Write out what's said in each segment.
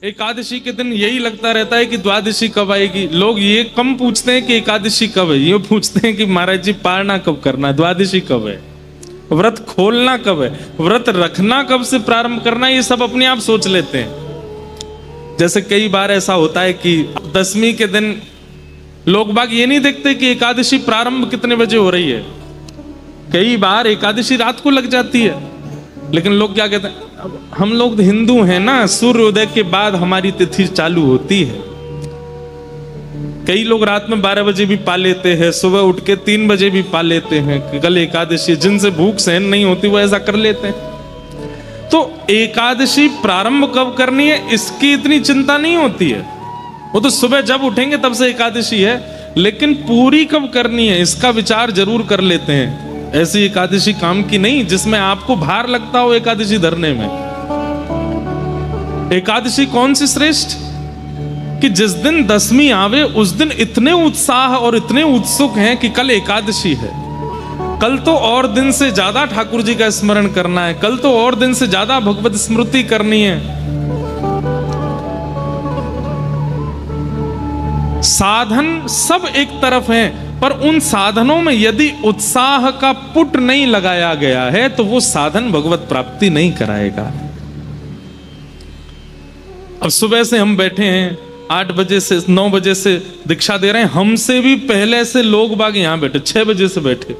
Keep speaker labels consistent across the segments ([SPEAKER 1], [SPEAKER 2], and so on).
[SPEAKER 1] एकादशी के दिन यही लगता रहता है कि द्वादशी कब आएगी। लोग ये कम पूछते हैं कि एकादशी कब है, ये पूछते हैं कि महाराज जी पारना कब करना, द्वादशी कब है, व्रत खोलना कब है, व्रत रखना कब से प्रारंभ करना, ये सब अपने आप सोच लेते हैं। जैसे कई बार ऐसा होता है कि दशमी के दिन लोग बाग ये नहीं देखते कि एकादशी प्रारंभ कितने बजे हो रही है। कई बार एकादशी रात को लग जाती है, लेकिन लोग क्या कहते हैं, हम लोग हिंदू हैं ना, सूर्योदय के बाद हमारी तिथि चालू होती है। कई लोग रात में 12 बजे भी पा लेते हैं, सुबह उठ के 3 बजे भी पा लेते हैं कि कल एकादशी, जिनसे भूख सहन नहीं होती वो ऐसा कर लेते हैं। तो एकादशी प्रारंभ कब करनी है इसकी इतनी चिंता नहीं होती है, वो तो सुबह जब उठेंगे तब से एकादशी है, लेकिन पूरी कब करनी है इसका विचार जरूर कर लेते हैं। ऐसी एकादशी काम की नहीं जिसमें आपको भार लगता हो एकादशी धरने में। एकादशी कौन सी श्रेष्ठ कि जिस दिन दशमी आवे उस दिन इतने उत्साह और इतने उत्सुक हैं कि कल एकादशी है, कल तो और दिन से ज्यादा ठाकुर जी का स्मरण करना है, कल तो और दिन से ज्यादा भगवत स्मृति करनी है। साधन सब एक तरफ हैं, पर उन साधनों में यदि उत्साह का पुट नहीं लगाया गया है तो वो साधन भगवत प्राप्ति नहीं कराएगा। अब सुबह से हम बैठे हैं, 8 बजे से 9 बजे से दीक्षा दे रहे हैं, हमसे भी पहले से लोग बाग यहां बैठे, 6 बजे से बैठे,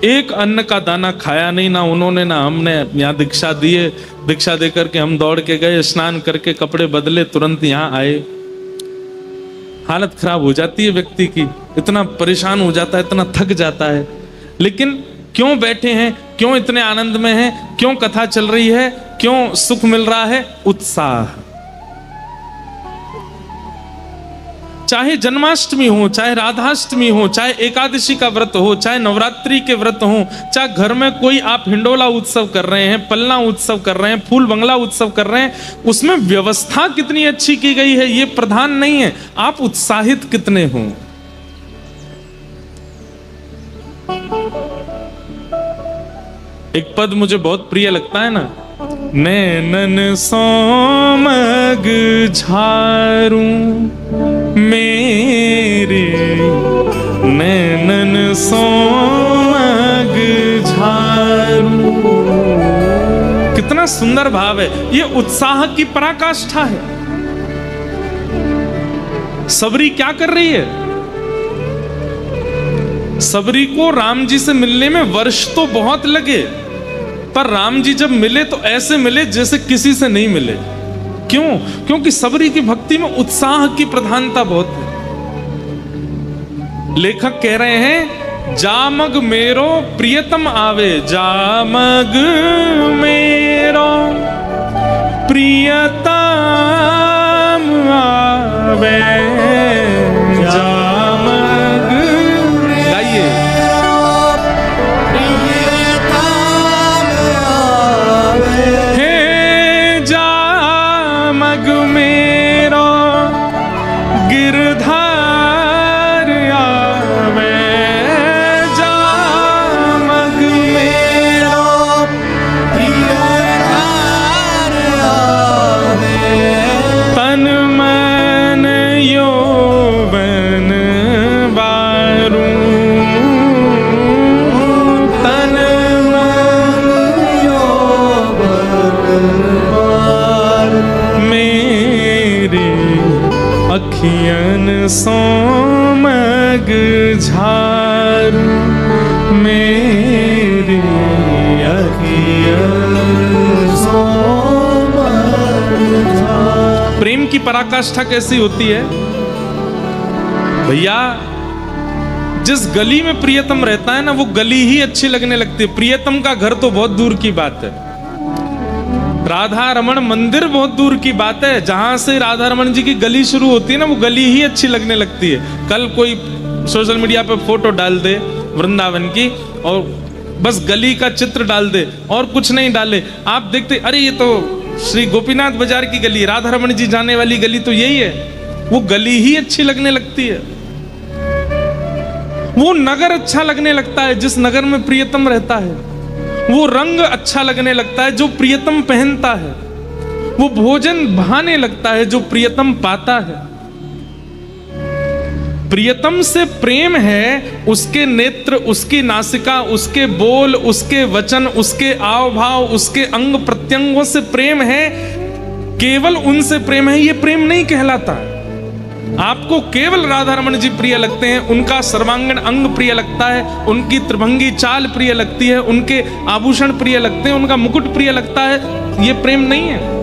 [SPEAKER 1] एक अन्न का दाना खाया नहीं, ना उन्होंने ना हमने। यहाँ दीक्षा दिए, दीक्षा देकर के हम दौड़ के गए, स्नान करके कपड़े बदले, तुरंत यहाँ आए। हालत खराब हो जाती है व्यक्ति की, इतना परेशान हो जाता है, इतना थक जाता है, लेकिन क्यों बैठे हैं, क्यों इतने आनंद में हैं, क्यों कथा चल रही है, क्यों सुख मिल रहा है, उत्साह। चाहे जन्माष्टमी हो, चाहे राधाष्टमी हो, चाहे एकादशी का व्रत हो, चाहे नवरात्रि के व्रत हो, चाहे घर में कोई आप हिंडोला उत्सव कर रहे हैं, पलना उत्सव कर रहे हैं, फूल बंगला उत्सव कर रहे हैं, उसमें व्यवस्था कितनी अच्छी की गई है ये प्रधान नहीं है, आप उत्साहित कितने हो। एक पद मुझे बहुत प्रिय लगता है ना, नैनन सोमग झारूं मेरे, नैनन सोमग झारूं। कितना सुंदर भाव है, ये उत्साह की पराकाष्ठा है। सबरी क्या कर रही है, सबरी को राम जी से मिलने में वर्ष तो बहुत लगे, पर राम जी जब मिले तो ऐसे मिले जैसे किसी से नहीं मिले। क्यों? क्योंकि सबरी की भक्ति में उत्साह की प्रधानता बहुत है। लेखक कह रहे हैं, जामग मेरो प्रियतम आवे, जामग मेरो प्रियतम आवे, जामग, गाइए, सोमग झारू मेरी अखियाँ सोमग झारू। प्रेम की पराकाष्ठा कैसी होती है भैया, जिस गली में प्रियतम रहता है ना वो गली ही अच्छी लगने लगती है। प्रियतम का घर तो बहुत दूर की बात है, राधा रमण मंदिर बहुत दूर की बात है, जहां से राधा रमण जी की गली शुरू होती है ना वो गली ही अच्छी लगने लगती है। कल कोई सोशल मीडिया पे फोटो डाल दे वृंदावन की और बस गली का चित्र डाल दे और कुछ नहीं डाले, आप देखते अरे ये तो श्री गोपीनाथ बाजार की गली, राधा रमण जी जाने वाली गली तो यही है, वो गली ही अच्छी लगने लगती है। वो नगर अच्छा लगने लगता है जिस नगर में प्रियतम रहता है, वो रंग अच्छा लगने लगता है जो प्रियतम पहनता है, वो भोजन भाने लगता है जो प्रियतम पाता है। प्रियतम से प्रेम है, उसके नेत्र, उसकी नासिका, उसके बोल, उसके वचन, उसके आव भाव, उसके अंग प्रत्यंगों से प्रेम है, केवल उनसे प्रेम है, ये प्रेम नहीं कहलाता। आपको केवल राधा रमण जी प्रिय लगते हैं, उनका सर्वांगीण अंग प्रिय लगता है, उनकी त्रिभंगी चाल प्रिय लगती है, उनके आभूषण प्रिय लगते हैं, उनका मुकुट प्रिय लगता है, ये प्रेम नहीं है।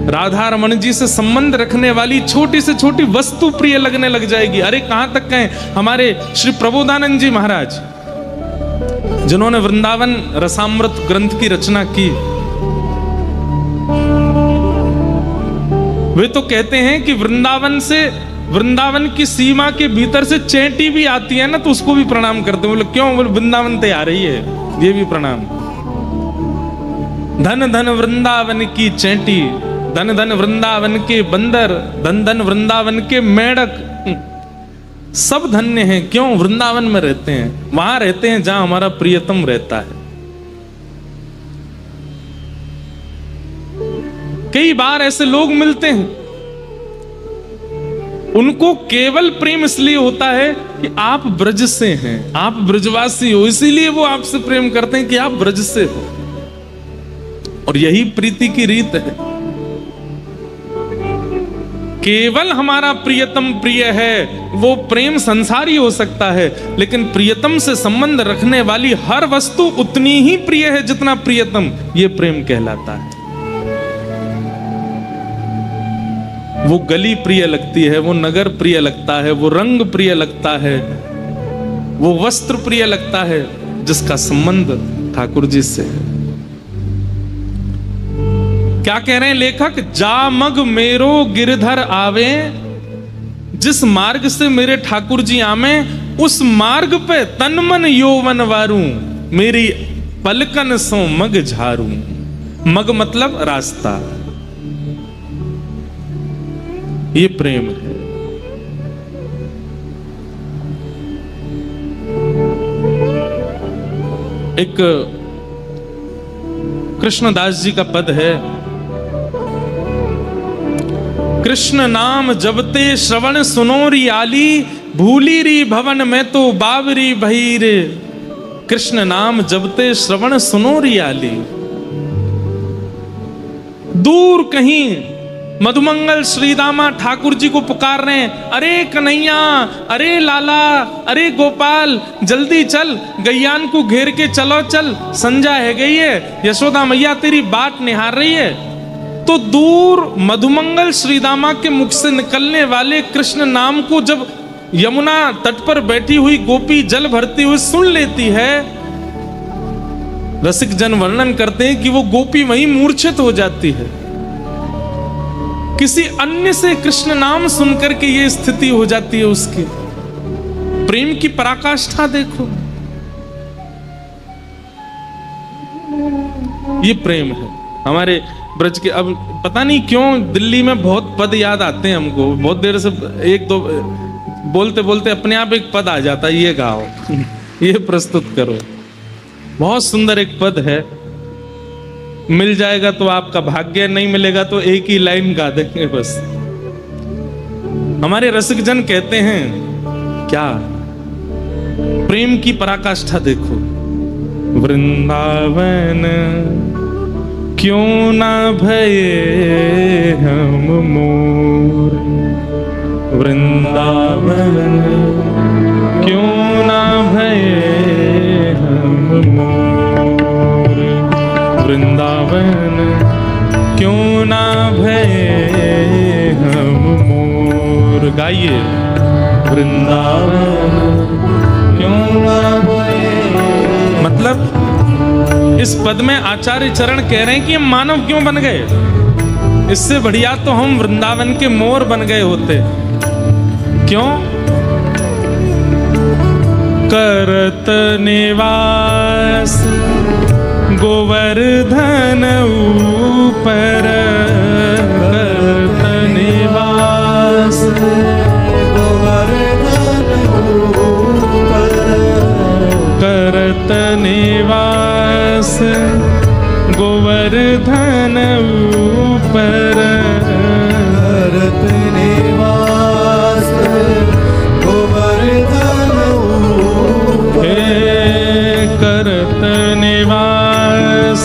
[SPEAKER 1] राधा रमण जी से संबंध रखने वाली छोटी से छोटी वस्तु प्रिय लगने लग जाएगी। अरे कहां तक कहें, हमारे श्री प्रबोधानंद जी महाराज, जिन्होंने वृंदावन रसामृत ग्रंथ की रचना की, वे तो कहते हैं कि वृंदावन की सीमा के भीतर से चेंटी भी आती है ना, तो उसको भी प्रणाम करते हैं। बोले क्यों? बोले वृंदावन ते आ रही है, ये भी प्रणाम। धन धन वृंदावन की चेंटी, धन धन वृंदावन के बंदर, धन धन वृंदावन के मेढक, सब धन्य हैं। क्यों? वृंदावन में रहते हैं, वहां रहते हैं जहां हमारा प्रियतम रहता है। कई बार ऐसे लोग मिलते हैं, उनको केवल प्रेम इसलिए होता है कि आप ब्रज से हैं, आप ब्रजवासी हो, इसीलिए वो आपसे प्रेम करते हैं कि आप ब्रज से हो। और यही प्रीति की रीत है। केवल हमारा प्रियतम प्रिय है, वो प्रेम संसारी हो सकता है, लेकिन प्रियतम से संबंध रखने वाली हर वस्तु उतनी ही प्रिय है जितना प्रियतम, ये प्रेम कहलाता है। वो गली प्रिय लगती है, वो नगर प्रिय लगता है, वो रंग प्रिय लगता है, वो वस्त्र प्रिय लगता है, जिसका संबंध ठाकुर जी से है। क्या कह रहे हैं लेखक? जामग मेरो गिरधर आवे, जिस मार्ग से मेरे ठाकुर जी आवे, उस मार्ग पे तन मन यौवन वारूं, मेरी पलकन सो मग झारूं। मग मतलब रास्ता, ये प्रेम है। एक कृष्णदास जी का पद है, कृष्ण नाम जबते श्रवण सुनोरी आली, भूली री भवन में तो बावरी भई रे। कृष्ण नाम जबते श्रवण सुनोरी आली, दूर कहीं मधुमंगल श्रीदामा ठाकुर जी को पुकार रहे हैं, अरे कन्हैया, अरे लाला, अरे गोपाल, जल्दी चल, गैयान को घेर के चलो चल, संजा है गई है, यशोदा मैया तेरी बाट निहार रही है। तो दूर मधुमंगल श्रीदामा के मुख से निकलने वाले कृष्ण नाम को जब यमुना तट पर बैठी हुई गोपी जल भरती हुई सुन लेती है, रसिक जन वर्णन करते हैं कि वो गोपी वहीं मूर्छित हो जाती है। किसी अन्य से कृष्ण नाम सुनकर के ये स्थिति हो जाती है उसकी। प्रेम की पराकाष्ठा देखो, ये प्रेम है हमारे ब्रज के। अब पता नहीं क्यों दिल्ली में बहुत पद याद आते हैं हमको, बहुत देर से एक दो बोलते बोलते अपने आप एक पद आ जाता है, ये गाओ ये प्रस्तुत करो। बहुत सुंदर एक पद है, मिल जाएगा तो आपका भाग्य, नहीं मिलेगा तो एक ही लाइन गा देंगे बस। हमारे रसिक जन कहते हैं क्या, प्रेम की पराकाष्ठा देखो। वृंदावन क्यों ना भये हम मोर, वृंदावन क्यों ना भये हम मोर, वृंदावन क्यों ना भये हम मोर। गाइए, वृंदावन क्यों ना भये। मतलब इस पद में आचार्य चरण कह रहे हैं कि हम मानव क्यों बन गए, इससे बढ़िया तो हम वृंदावन के मोर बन गए होते। क्यों? करत निवास गोवर्धन ऊपर, करत निवास गोवर्धन ऊपर, करत निवास गोवर्धन ऊपर
[SPEAKER 2] करत निवास गोवर्धन
[SPEAKER 1] हे करत निवास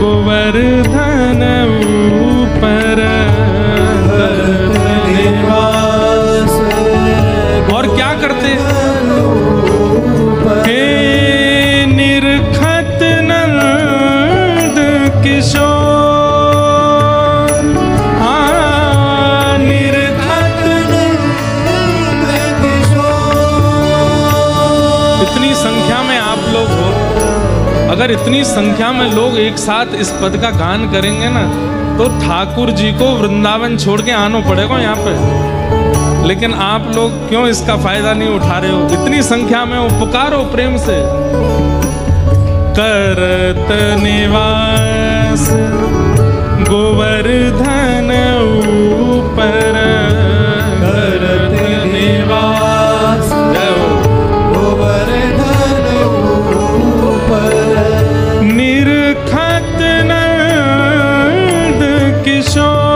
[SPEAKER 1] गोवर्धन ऊपर करत निवास। और क्या करते? हे निरखत नंद किशोर, हाँ निरखत
[SPEAKER 2] नंद किशोर।
[SPEAKER 1] इतनी संख्या में आप लोग हो, अगर इतनी संख्या में लोग एक साथ इस पद का गान करेंगे ना, तो ठाकुर जी को वृंदावन छोड़ के आना पड़ेगा यहाँ पे। लेकिन आप लोग क्यों इसका फायदा नहीं उठा रहे हो? इतनी संख्या में हो, पुकारो प्रेम से। करत निवास गोवर्धन ऊपर करत निवास
[SPEAKER 2] गोवर्धन ऊपर
[SPEAKER 1] निरखत नंद किशोर।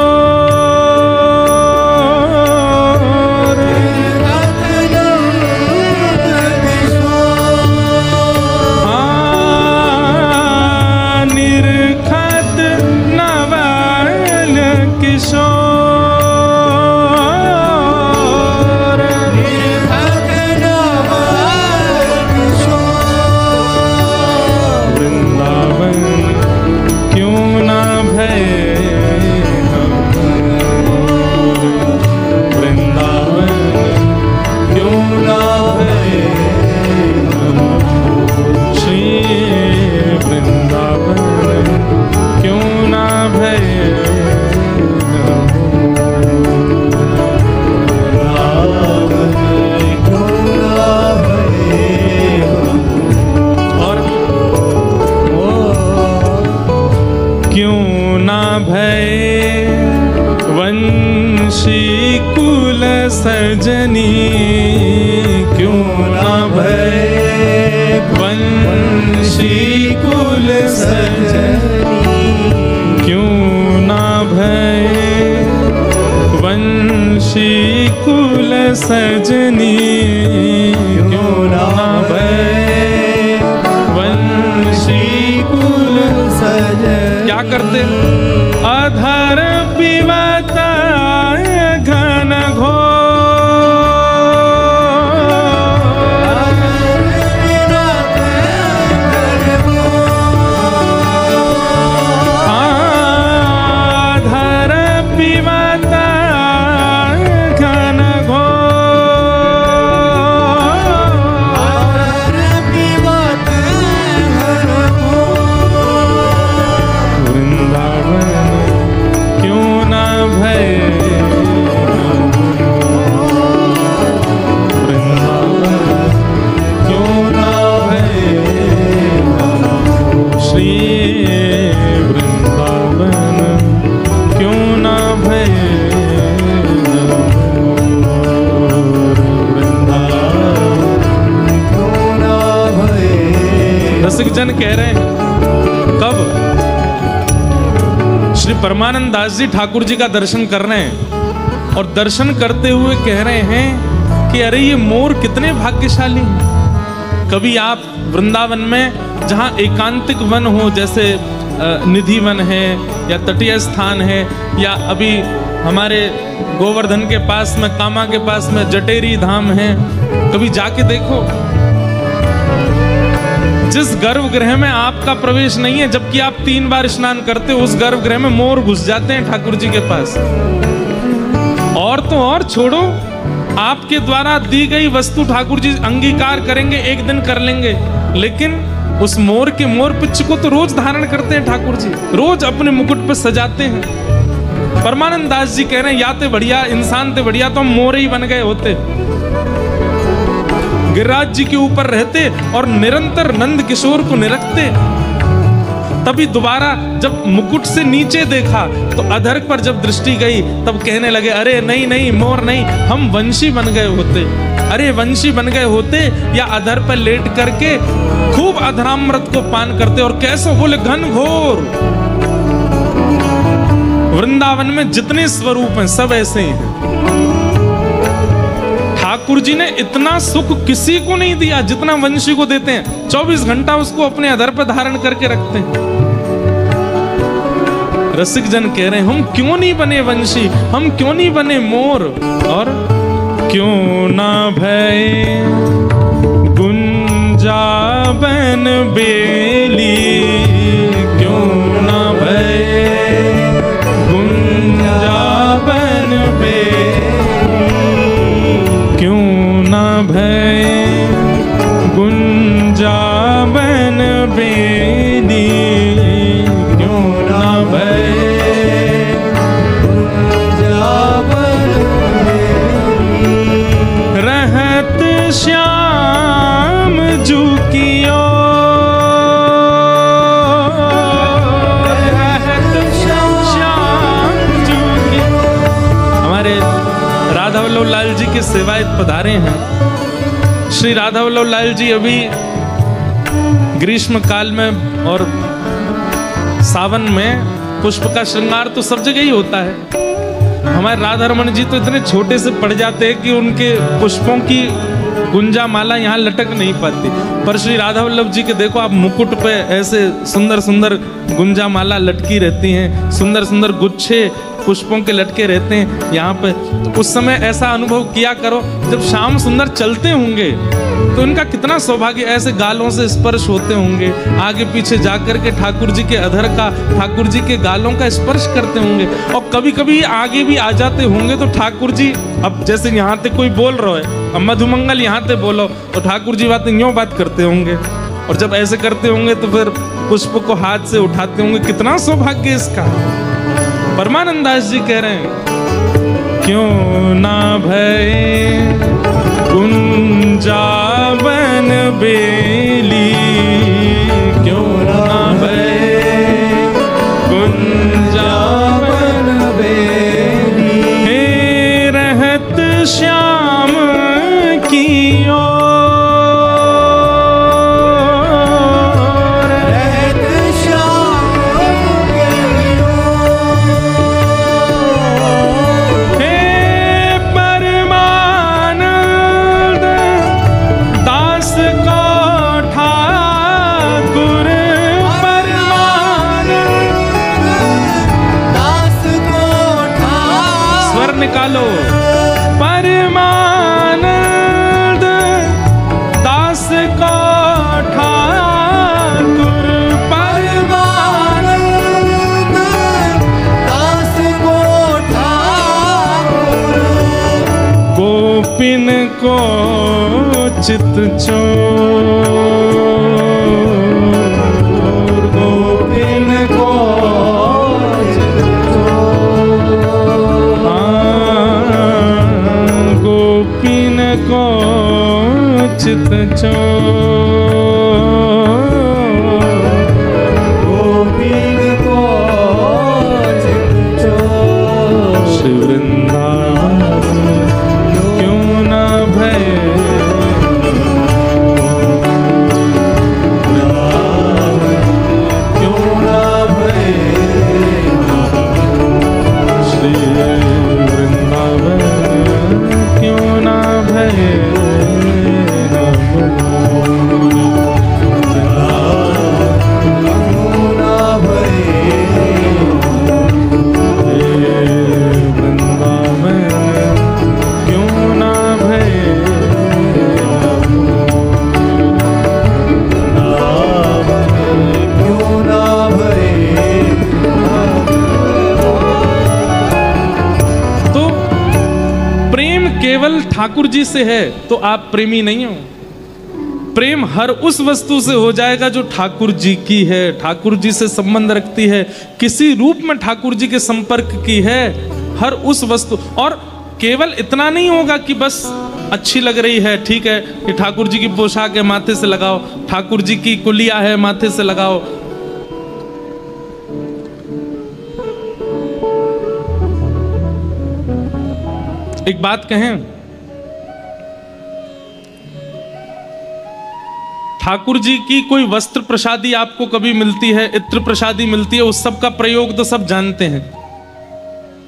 [SPEAKER 1] सजनी क्यों ना भय वंशी कुल सजनी, क्यों ना भय वंशी कुल सजनी, क्यों ना भय वंशी कुल सजनी। क्या करते? अधर पिबता घन घोर, जन कह रहे हैं। कब? श्री परमानंद दास जी ठाकुर जी का दर्शन कर रहे हैं और दर्शन करते हुए कह रहे हैं कि अरे ये मोर कितने भाग्यशाली हैं। कभी आप वृंदावन में जहां एकांतिक वन हो, जैसे निधि वन है या तटीय स्थान है, या अभी हमारे गोवर्धन के पास में, कामा के पास में जटेरी धाम है, कभी जाके देखो। जिस गर्भगृह में आपका प्रवेश नहीं है, जबकि आप 3 बार स्नान करते हो, उस गर्भगृह में मोर घुस जाते हैं ठाकुर जी के पास। और तो और छोड़ो, आपके द्वारा दी गई वस्तु ठाकुर जी अंगीकार करेंगे, एक दिन कर लेंगे, लेकिन उस मोर के मोर पिच्छ को तो रोज धारण करते हैं ठाकुर जी, रोज अपने मुकुट पर सजाते हैं। परमानंद दास जी कह रहे हैं, या तो बढ़िया इंसान थे, बढ़िया तो हम मोर ही बन गए होते, गिरिराज जी के ऊपर रहते और निरंतर नंद किशोर को निरखते। तभी दोबारा जब मुकुट से नीचे देखा तो अधर पर जब दृष्टि गई, तब कहने लगे, अरे नहीं नहीं मोर नहीं, हम वंशी बन गए होते। अरे वंशी बन गए होते या अधर पर लेट करके खूब अधरामृत को पान करते। और कैसे? बोले घन घोर वृंदावन में जितने स्वरूप हैं सब ऐसे ही हैं। ठाकुर जी ने इतना सुख किसी को नहीं दिया जितना वंशी को देते हैं। 24 घंटा उसको अपने अधर पर धारण करके रखते हैं। रसिक जन कह रहे हैं हम क्यों नहीं बने वंशी, हम क्यों नहीं बने मोर, और क्यों ना भय गुंजावन बेली, क्यों ना भय गुंजावन बेली, क्यों ना भय गुंजावन बेली, क्यों ना भय रहत श्याम जू की ओर, रहत श्याम जू की। हमारे राधा वल्लभ लाल जी के सेवायत पधारे हैं। श्री राधा वल्लभ लाल जी अभी ग्रीष्म काल में और सावन में पुष्प का श्रृंगार तो सब जगह ही होता है। हमारे राधा रमन जी तो इतने छोटे से पड़ जाते हैं कि उनके पुष्पों की गुंजा माला यहाँ लटक नहीं पाती। पर श्री राधा वल्लभ जी के देखो आप मुकुट पे ऐसे सुंदर सुंदर गुंजा माला लटकी रहती हैं, सुंदर सुंदर गुच्छे पुष्पों के लटके रहते हैं यहाँ पे। तो उस समय ऐसा अनुभव किया करो जब श्याम सुंदर चलते होंगे तो इनका कितना सौभाग्य, ऐसे गालों से स्पर्श होते होंगे, आगे पीछे जाकर के ठाकुर जी के अधर का, ठाकुर जी के गालों का स्पर्श करते होंगे। और कभी कभी आगे भी आ जाते होंगे तो ठाकुर जी, अब जैसे यहाँ पे कोई बोल रहा है, अब मधुमंगल यहाँ पे बोलो तो ठाकुर जी बातें यूं बात करते होंगे। और जब ऐसे करते होंगे तो फिर पुष्प को हाथ से उठाते होंगे। कितना सौभाग्य इसका। परमानंदास जी कह रहे हैं क्यों ना भय गुंजावन बेली, क्यों ना भय गुंजावन बेली, हे रहत श्याम की ओर,
[SPEAKER 2] रहत श्याम की ओर,
[SPEAKER 1] हे परमानंद दास को ठाकुर, परमानंद
[SPEAKER 2] दास को ठाकुर,
[SPEAKER 1] स्वर निकालो, परमानंद दास को ठाकुर,
[SPEAKER 2] परमानंद दास को ठाकुर,
[SPEAKER 1] गोपिन को चित चोर,
[SPEAKER 2] गोपिन को चित चोर,
[SPEAKER 1] गोपिन को चित चोर,
[SPEAKER 2] गोपिन को चित चोर,
[SPEAKER 1] श्री वृंदावन क्यों ना भय,
[SPEAKER 2] क्यों ना भय,
[SPEAKER 1] श्री वृंदावन क्यों ना भय,
[SPEAKER 2] क्यों ना भय,
[SPEAKER 1] वृंदावन क्यों ना भय,
[SPEAKER 2] क्यों ना भय।
[SPEAKER 1] तो प्रेम केवल ठाकुर जी से है तो आप प्रेमी नहीं हो। प्रेम हर उस वस्तु से हो जाएगा जो ठाकुर जी की है, ठाकुर जी से संबंध रखती है, किसी रूप में ठाकुर जी के संपर्क की है, हर उस वस्तु। और केवल इतना नहीं होगा कि बस अच्छी लग रही है, ठीक है, कि ठाकुर जी की पोशाक है माथे से लगाओ, ठाकुर जी की कुलिया है माथे से लगाओ। एक बात कहें, ठाकुर जी की कोई वस्त्र प्रसादी आपको कभी मिलती है, इत्र प्रसादी मिलती है, उस सब का प्रयोग तो सब जानते हैं।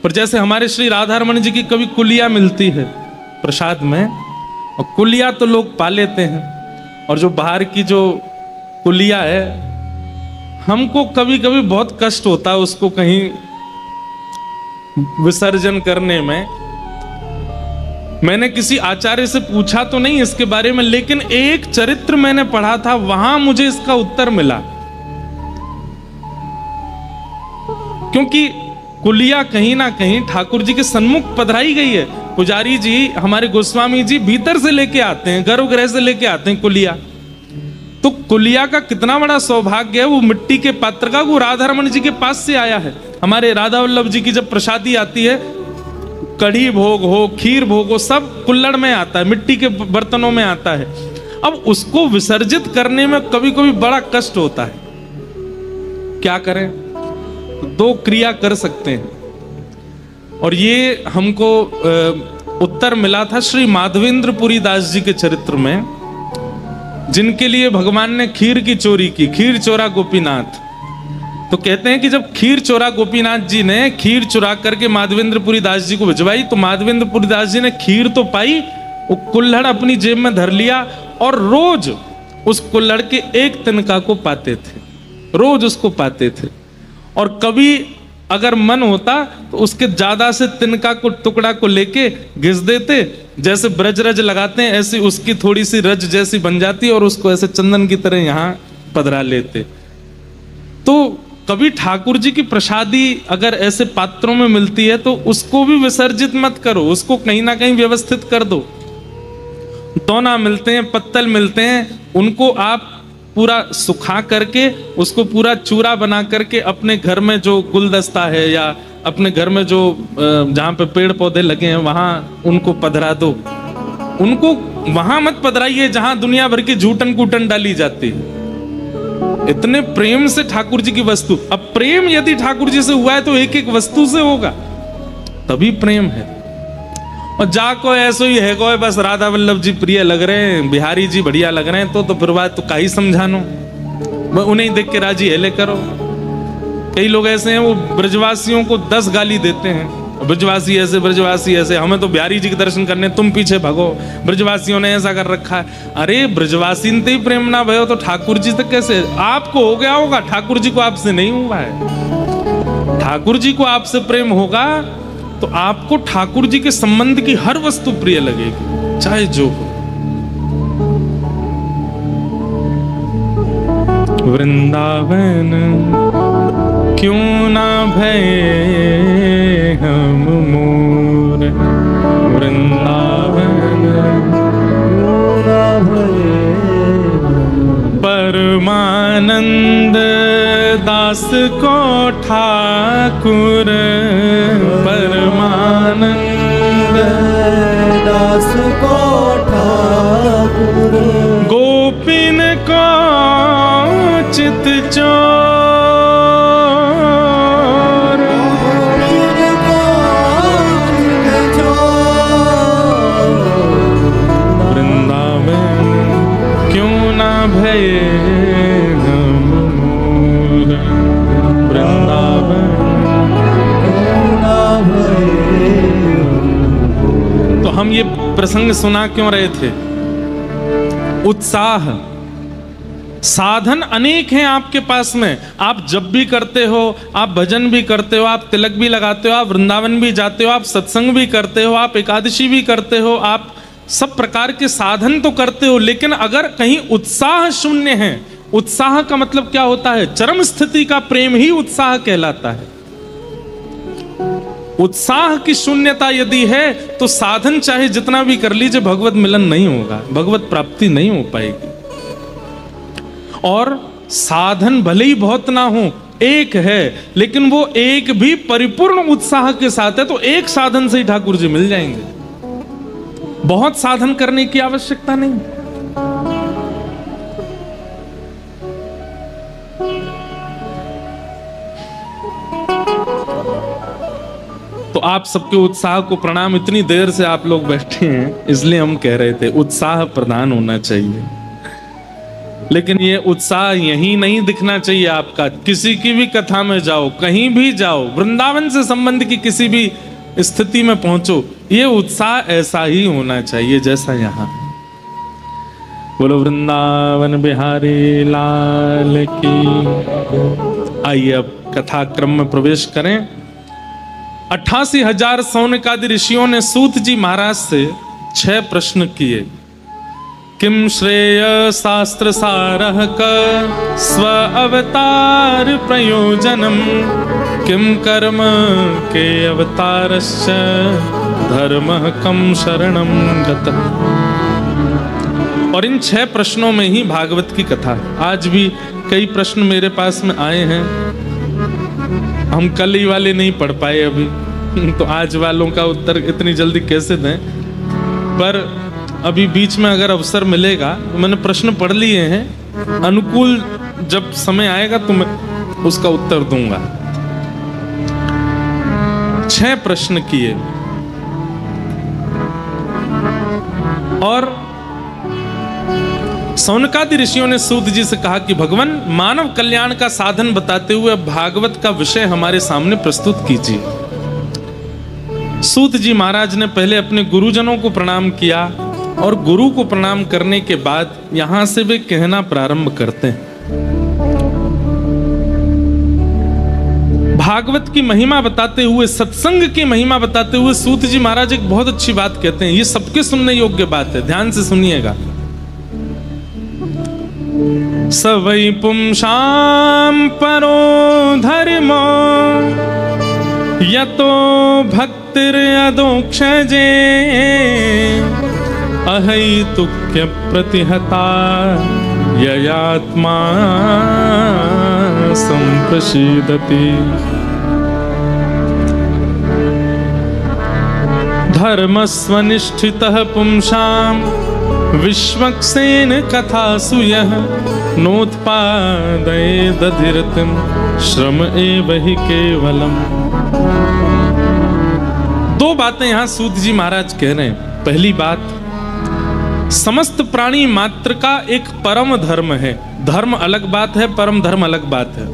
[SPEAKER 1] पर जैसे हमारे श्री राधारमण जी की कभी कुलिया मिलती है प्रसाद में, और कुलिया तो लोग पा लेते हैं, और जो बाहर की जो कुलिया है हमको कभी कभी बहुत कष्ट होता है उसको कहीं विसर्जन करने में। मैंने किसी आचार्य से पूछा तो नहीं इसके बारे में, लेकिन एक चरित्र मैंने पढ़ा था, वहां मुझे इसका उत्तर मिला। क्योंकि कुलिया कहीं ना कहीं ठाकुर जी के सन्मुख पधराई गई है। पुजारी जी, हमारे गोस्वामी जी भीतर से लेके आते हैं, गर्भगृह से लेके आते हैं कुलिया। तो कुलिया का कितना बड़ा सौभाग्य है, वो मिट्टी के पात्र का, वो राधारमण जी के पास से आया है। हमारे राधा वल्लभ जी की जब प्रसादी आती है, कढ़ी भोग हो, खीर भोग हो, सब कुल्लड़ में आता है, मिट्टी के बर्तनों में आता है। अब उसको विसर्जित करने में कभी कभी बड़ा कष्ट होता है। क्या करें? दो क्रिया कर सकते हैं, और ये हमको उत्तर मिला था श्री माधवेंद्र पुरी दास जी के चरित्र में, जिनके लिए भगवान ने खीर की चोरी की, खीर चोरा गोपीनाथ। तो कहते हैं कि जब खीर चोरा गोपीनाथ जी ने खीर चुरा करके माधवेंद्र पुरी दास जी को भिजवाई, तो माधवेंद्र पुरी दास जी ने खीर तो पाई, वो कुल्हड़ अपनी जेब में धर लिया, और रोज उस कुल्हड़ के एक तिनका को पाते थे, रोज उसको पाते थे। और कभी अगर मन होता तो उसके ज्यादा से तिनका को टुकड़ा को लेके घिस देते, जैसे ब्रज रज लगाते हैं ऐसी उसकी थोड़ी सी रज जैसी बन जाती, और उसको ऐसे चंदन की तरह यहाँ पधरा लेते। तो कभी ठाकुर जी की प्रसादी अगर ऐसे पात्रों में मिलती है तो उसको भी विसर्जित मत करो, उसको कहीं ना कहीं व्यवस्थित कर दो। दोना मिलते हैं, पत्तल मिलते हैं, उनको आप पूरा सुखा करके उसको पूरा चूरा बना करके अपने घर में जो गुलदस्ता है या अपने घर में जो जहाँ पे पेड़ पौधे लगे हैं वहां उनको पधरा दो। उनको वहां मत पधराइए जहां दुनिया भर की झूठन कूटन डाली जाती है। इतने प्रेम से ठाकुर जी की वस्तु, अब प्रेम यदि ठाकुर जी से हुआ है तो एक एक वस्तु से होगा, तभी प्रेम है। और जाको ऐसो ही है कोई बस राधा वल्लभ जी प्रिय लग रहे हैं, बिहारी जी बढ़िया लग रहे हैं, तो फिर बात तो का ही समझानो, उन्हें देख के राजी हेले करो। कई लोग ऐसे हैं वो ब्रजवासियों को 10 गाली देते हैं, ब्रजवासी ऐसे, ब्रजवासी ऐसे, हमें तो बिहारी जी के दर्शन करने, तुम पीछे भागो, ब्रजवासियों ने ऐसा कर रखा है। अरे ब्रजवासी ने ही प्रेम ना भयो तो ठाकुर जी तक कैसे? आपको हो गया होगा, ठाकुर जी को आपसे नहीं हुआ है। ठाकुर जी को आपसे प्रेम होगा तो आपको ठाकुर जी के संबंध की हर वस्तु प्रिय लगेगी, चाहे जो हो। वृंदावन क्यों ना भये हम मोर, वृंदावन
[SPEAKER 2] क्यों ना भये
[SPEAKER 1] परमानंद दास को ठाकुर, परमानंद
[SPEAKER 2] दास को ठाकुर,
[SPEAKER 1] गोपिन को चित चोर, वृंदावन क्यों ना भये हम मोर, वृंदावन
[SPEAKER 2] क्यों ना भये।
[SPEAKER 1] तो हम ये प्रसंग सुना क्यों रहे थे? उत्साह, साधन अनेक हैं आपके पास में। आप जब भी करते हो, आप भजन भी करते हो, आप तिलक भी लगाते हो, आप वृंदावन भी जाते हो, आप सत्संग भी करते हो, आप एकादशी भी करते हो, आप सब प्रकार के साधन तो करते हो, लेकिन अगर कहीं उत्साह शून्य है, उत्साह का मतलब क्या होता है? चरम स्थिति का प्रेम ही उत्साह कहलाता है। उत्साह की शून्यता यदि है तो साधन चाहे जितना भी कर लीजिए, भगवत मिलन नहीं होगा, भगवत प्राप्ति नहीं हो पाएगी। और साधन भले ही बहुत ना हो, एक है, लेकिन वो एक भी परिपूर्ण उत्साह के साथ है तो एक साधन से ही ठाकुर जी मिल जाएंगे। बहुत साधन करने की आवश्यकता नहीं। तो आप सबके उत्साह को प्रणाम। इतनी देर से आप लोग बैठे हैं इसलिए हम कह रहे थे उत्साह प्रदान होना चाहिए। लेकिन ये उत्साह यहीं नहीं दिखना चाहिए आपका। किसी की भी कथा में जाओ, कहीं भी जाओ, वृंदावन से संबंध की किसी भी स्थिति में पहुंचो, ये उत्साह ऐसा ही होना चाहिए जैसा यहाँ। बोलो वृंदावन बिहारी लाल की। आइए अब कथा क्रम में प्रवेश करें। 88,000 सौनकादि ऋषियों ने सूत जी महाराज से 6 प्रश्न किए। किम श्रेय शास्त्र सारः क स्व अवतार प्रयोजनम किम कर्म के अवतारश्च धर्मः कम शरणम गतः। और इन 6 प्रश्नों में ही भागवत की कथा है। आज भी कई प्रश्न मेरे पास में आए हैं, हम कल ही वाले नहीं पढ़ पाए अभी, तो आज वालों का उत्तर इतनी जल्दी कैसे दें। पर अभी बीच में अगर अवसर मिलेगा तो मैंने प्रश्न पढ़ लिए हैं, अनुकूल जब समय आएगा तो मैं उसका उत्तर दूंगा। 6 प्रश्न किए और सौनकादि ऋषियों ने सूत जी से कहा कि भगवान, मानव कल्याण का साधन बताते हुए भागवत का विषय हमारे सामने प्रस्तुत कीजिए। सूत जी महाराज ने पहले अपने गुरुजनों को प्रणाम किया और गुरु को प्रणाम करने के बाद यहां से वे कहना प्रारंभ करते हैं। भागवत की महिमा बताते हुए, सत्संग की महिमा बताते हुए सूत जी महाराज एक बहुत अच्छी बात कहते हैं। ये सबके सुनने योग्य बात है, ध्यान से सुनिएगा। स वै पुंसां परो धर्मो यतो भक्तिरदोक्षजे अहैतुक्य प्रतिहता ययात्मा संप्रसीदति। धर्मस्वनिष्ठितः पुंसां विश्वक्सेन कथासु यः नोत्पादयेदधिरतिं श्रम एव हि केवलम। 2 बातें यहां सूत जी महाराज कह रहे हैं। पहली बात, समस्त प्राणी मात्र का एक परम धर्म है। धर्म अलग बात है, परम धर्म अलग बात है।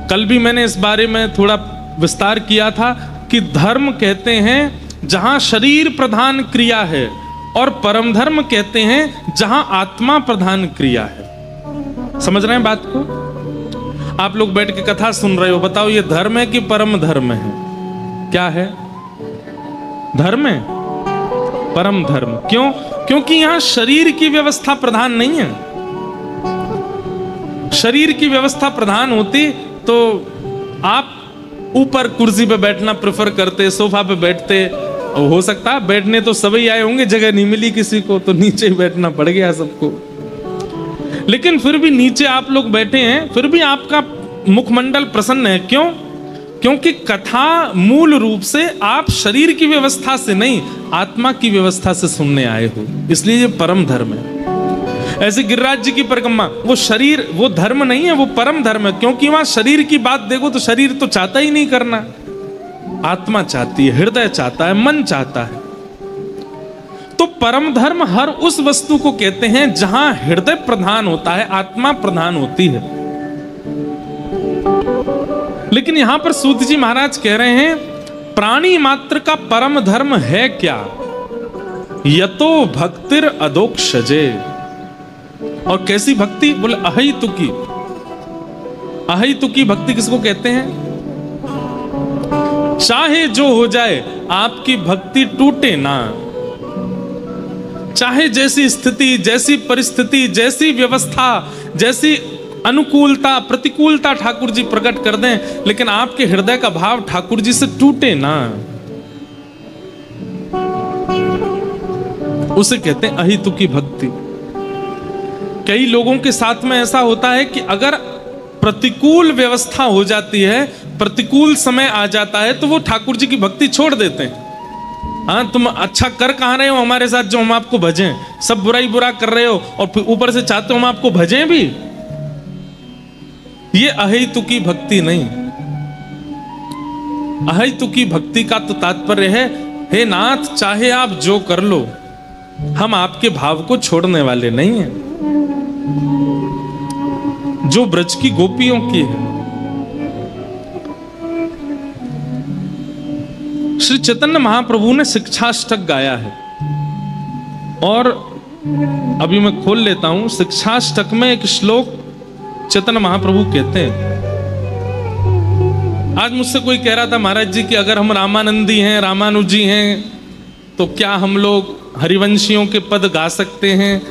[SPEAKER 1] कल भी मैंने इस बारे में थोड़ा विस्तार किया था कि धर्म कहते हैं जहां शरीर प्रधान क्रिया है, और परम धर्म कहते हैं जहां आत्मा प्रधान क्रिया है। समझ रहे हैं बात को? आप लोग बैठ के कथा सुन रहे हो, बताओ ये धर्म है कि परम धर्म है? क्या है? धर्म है, परम धर्म। क्यों? क्योंकि यहां शरीर की व्यवस्था प्रधान नहीं है। शरीर की व्यवस्था प्रधान होती तो आप ऊपर कुर्सी पे बैठना प्रेफर करते, सोफा पे बैठते। हो सकता है बैठने तो सभी आए होंगे, जगह नहीं मिली किसी को तो नीचे ही बैठना पड़ गया सबको। लेकिन फिर भी नीचे आप लोग बैठे हैं, फिर भी आपका मुखमंडल प्रसन्न है। क्यों? क्योंकि कथा मूल रूप से आप शरीर की व्यवस्था से नहीं, आत्मा की व्यवस्था से सुनने आए हो, इसलिए ये परम धर्म है। ऐसे गिरिराज जी की परिक्रमा, वो शरीर, वो धर्म नहीं है, वो परम धर्म है। क्योंकि वहां शरीर की बात देखो तो शरीर तो चाहता ही नहीं करना, आत्मा चाहती है, हृदय चाहता है, मन चाहता है। तो परम धर्म हर उस वस्तु को कहते हैं जहां हृदय प्रधान होता है, आत्मा प्रधान होती है। लेकिन यहां पर सूत जी महाराज कह रहे हैं प्राणी मात्र का परम धर्म है क्या? यतो भक्तिर अदोक्षजे। और कैसी भक्ति? बोले अहैतुकी। अहैतुकी भक्ति किसको कहते हैं? चाहे जो हो जाए आपकी भक्ति टूटे ना। चाहे जैसी स्थिति, जैसी परिस्थिति, जैसी व्यवस्था, जैसी अनुकूलता प्रतिकूलता ठाकुर जी प्रकट कर दें, लेकिन आपके हृदय का भाव ठाकुर जी से टूटे ना, उसे कहते हैं अहितुकी भक्ति। कई लोगों के साथ में ऐसा होता है कि अगर प्रतिकूल व्यवस्था हो जाती है, प्रतिकूल समय आ जाता है, तो वो ठाकुर जी की भक्ति छोड़ देते हैं। हाँ, तुम अच्छा कर कहां रहे हो हमारे साथ जो हम आपको भजें? सब बुराई बुरा कर रहे हो और फिर ऊपर से चाहते हो हम आपको भजें भी। ये अहैतुकी भक्ति नहीं। अहैतुकी भक्ति का तो तात्पर्य है, हे नाथ चाहे आप जो कर लो, हम आपके भाव को छोड़ने वाले नहीं हैं। जो ब्रज की गोपियों की है। श्री चैतन्य महाप्रभु ने शिक्षाष्टक गाया है और अभी मैं खोल लेता हूं। शिक्षाष्टक में एक श्लोक चैतन्य महाप्रभु कहते हैं। आज मुझसे कोई कह रहा था महाराज जी कि अगर हम रामानंदी हैं, रामानुजी हैं, तो क्या हम लोग हरिवंशियों के पद गा सकते हैं,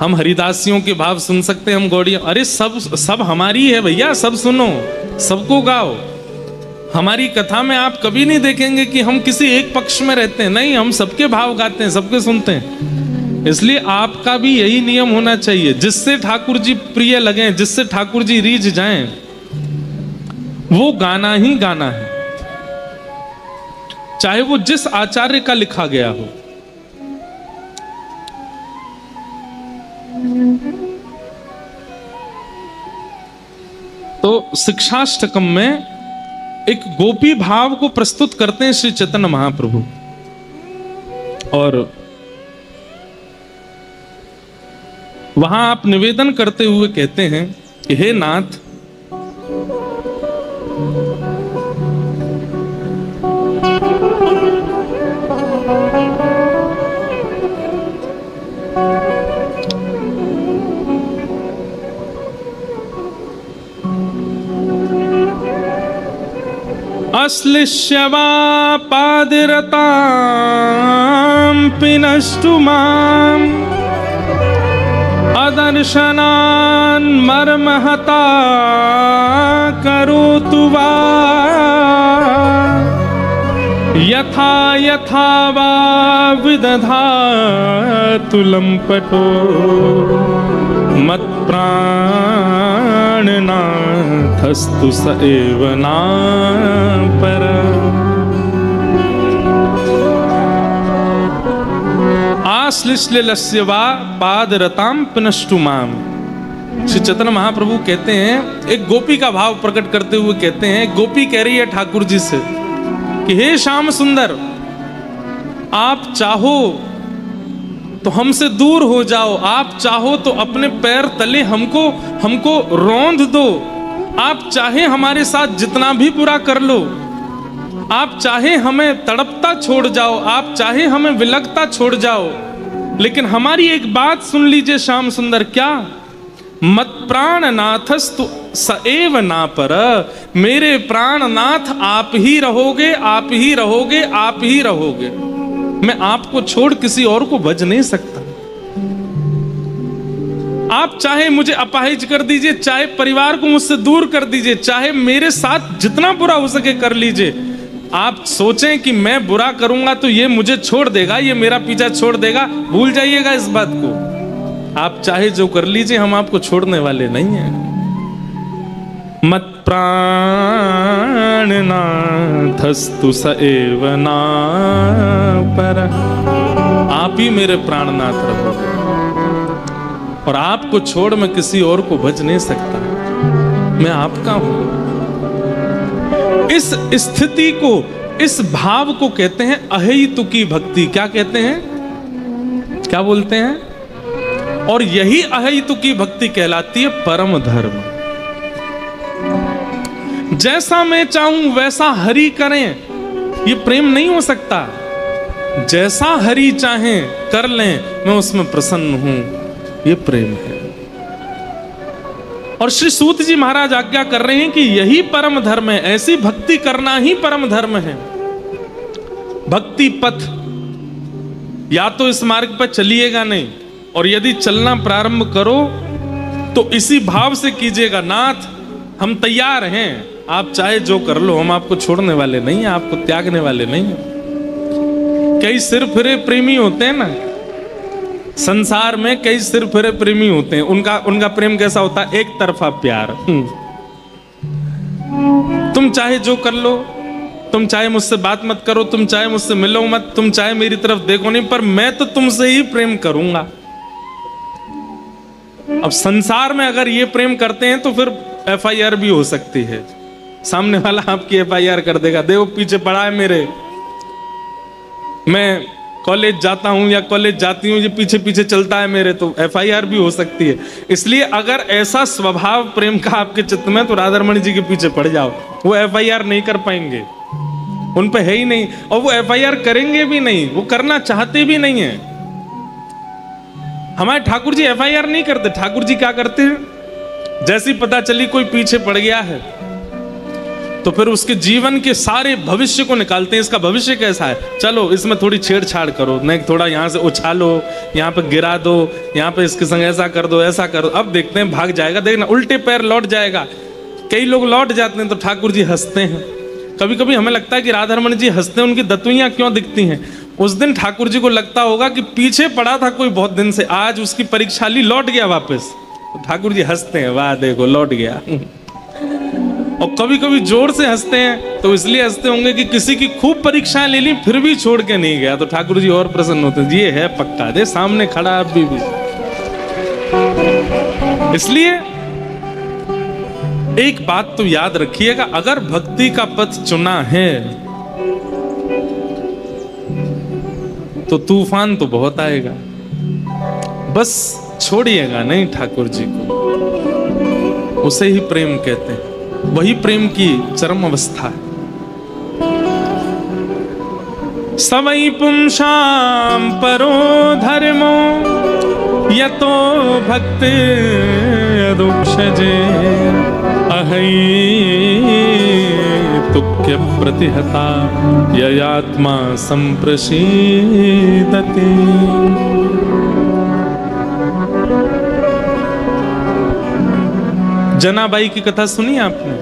[SPEAKER 1] हम हरिदासियों के भाव सुन सकते हैं, हम गौड़िया? अरे सब हमारी है भैया, सब सुनो, सबको गाओ। हमारी कथा में आप कभी नहीं देखेंगे कि हम किसी एक पक्ष में रहते हैं, नहीं, हम सबके भाव गाते हैं, सबके सुनते हैं। इसलिए आपका भी यही नियम होना चाहिए, जिससे ठाकुर जी प्रिय लगें, जिससे ठाकुर जी रीझ जाएं, वो गाना ही गाना है, चाहे वो जिस आचार्य का लिखा गया हो। तो शिक्षाष्टकम में एक गोपी भाव को प्रस्तुत करते हैं श्री चैतन्य महाप्रभु, और वहां आप निवेदन करते हुए कहते हैं कि हे नाथ, अश्लिष्य वा पादिरतां पिनष्टु माम् अदर्शनान् मर्महता करोतु वा यथा यथा वा विदधातु लम्पटो मत्प्राणनाथस्तु स एव नापर। आश्लिष्यलस्य वा पादरतां पिनष्टु माम्। श्री चैतन्य महाप्रभु कहते हैं, एक गोपी का भाव प्रकट करते हुए कहते हैं, गोपी कह रही है ठाकुर जी से कि हे श्याम सुंदर, आप चाहो तो हमसे दूर हो जाओ, आप चाहो तो अपने पैर तले हमको रौंद दो, आप चाहे हमारे साथ जितना भी बुरा कर लो, आप चाहे हमें तड़पता छोड़ जाओ, आप चाहे हमें विलगता छोड़ जाओ, लेकिन हमारी एक बात सुन लीजिए श्याम सुंदर, क्या? मत प्राणनाथस्तु स एव नापर। मेरे प्राणनाथ आप ही रहोगे, आप ही रहोगे, आप ही रहोगे। मैं आपको छोड़ किसी और को भज नहीं सकता। आप चाहे मुझे अपाहिज कर दीजिए, चाहे परिवार को मुझसे दूर कर दीजिए, चाहे मेरे साथ जितना बुरा हो सके कर लीजिए। आप सोचें कि मैं बुरा करूंगा तो ये मुझे छोड़ देगा, ये मेरा पीछा छोड़ देगा, भूल जाइएगा इस बात को। आप चाहे जो कर लीजिए, हम आपको छोड़ने वाले नहीं हैं। मत प्राणनाथस्तु स एव नापर। आप ही मेरे प्राणनाथ रहोगे, और आपको छोड़ मैं किसी और को भज नहीं सकता, मैं आपका हूं। इस स्थिति को, इस भाव को कहते हैं अहेतुकी भक्ति। क्या कहते हैं, क्या बोलते हैं? और यही अहेतुकी भक्ति कहलाती है परम धर्म। जैसा मैं चाहूं वैसा हरि करें, ये प्रेम नहीं हो सकता। जैसा हरि चाहें कर लें, मैं उसमें प्रसन्न हूं, ये प्रेम है। और श्री सूत जी महाराज आज्ञा कर रहे हैं कि यही परम धर्म है, ऐसी भक्ति करना ही परम धर्म है। भक्ति पथ, या तो इस मार्ग पर चलिएगा नहीं, और यदि चलना प्रारंभ करो तो इसी भाव से कीजिएगा, नाथ हम तैयार हैं, आप चाहे जो कर लो, हम आपको छोड़ने वाले नहीं हैं, आपको त्यागने वाले नहीं हैं। कई सिर फिरे प्रेमी होते हैं ना संसार में, कई सिर फिरे प्रेमी होते हैं। उनका प्रेम कैसा होता है? एक तरफा प्यार। तुम चाहे जो कर लो, तुम चाहे मुझसे बात मत करो, तुम चाहे मुझसे मिलो मत, तुम चाहे मेरी तरफ देखो नहीं, पर मैं तो तुमसे ही प्रेम करूंगा। अब संसार में अगर ये प्रेम करते हैं तो फिर FIR भी हो सकती है, सामने वाला आपकी FIR कर देगा, देखो पीछे पड़ा है मेरे, मैं कॉलेज जाता हूं या कॉलेज जाती हूं, ये पीछे पीछे चलता है मेरे, तो FIR भी हो सकती है। इसलिए अगर ऐसा स्वभाव प्रेम का आपके चित्त में, तो राधारमण जी के पीछे पड़ जाओ, वो FIR नहीं कर पाएंगे, उन पे है ही नहीं, और वो FIR करेंगे भी नहीं, वो करना चाहते भी नहीं है। हमारे ठाकुर जी FIR नहीं करते। ठाकुर जी क्या करते हैं, जैसी पता चली कोई पीछे पड़ गया है तो फिर उसके जीवन के सारे भविष्य को निकालते हैं। इसका भविष्य कैसा है, चलो इसमें थोड़ी छेड़छाड़ करो, नहीं थोड़ा यहाँ से उछालो, यहाँ पे गिरा दो, यहाँ पे इसके संग ऐसा कर दो, ऐसा कर दो, अब देखते हैं भाग जाएगा, देखना उल्टे पैर लौट जाएगा। कई लोग लौट जाते हैं तो ठाकुर जी हंसते हैं। कभी कभी हमें लगता है कि राधारमण जी हंसते हैं, उनकी दतुइयां क्यों दिखती हैं। उस दिन ठाकुर जी को लगता होगा कि पीछे पड़ा था कोई बहुत दिन से, आज उसकी परीक्षा ली, लौट गया वापस, तो ठाकुर जी हंसते हैं, वाह देखो लौट गया। और कभी कभी जोर से हंसते हैं तो इसलिए हंसते होंगे कि किसी की खूब परीक्षाएं ले ली फिर भी छोड़ के नहीं गया, तो ठाकुर जी और प्रसन्न होते हैं, ये है पक्का, दे सामने खड़ा अभी भी। इसलिए एक बात तो याद रखिएगा, अगर भक्ति का पथ चुना है तो तूफान तो बहुत आएगा, बस छोड़िएगा नहीं ठाकुर जी को। उसे ही प्रेम कहते हैं, वही प्रेम की चरम अवस्था है। सवै पुंसाम परो धर्मो यतो भक्ति अदुक्षजे अहै तुक्य प्रतिहता ययात्मा संप्रसीदति। जनाबाई की कथा सुनी आपने?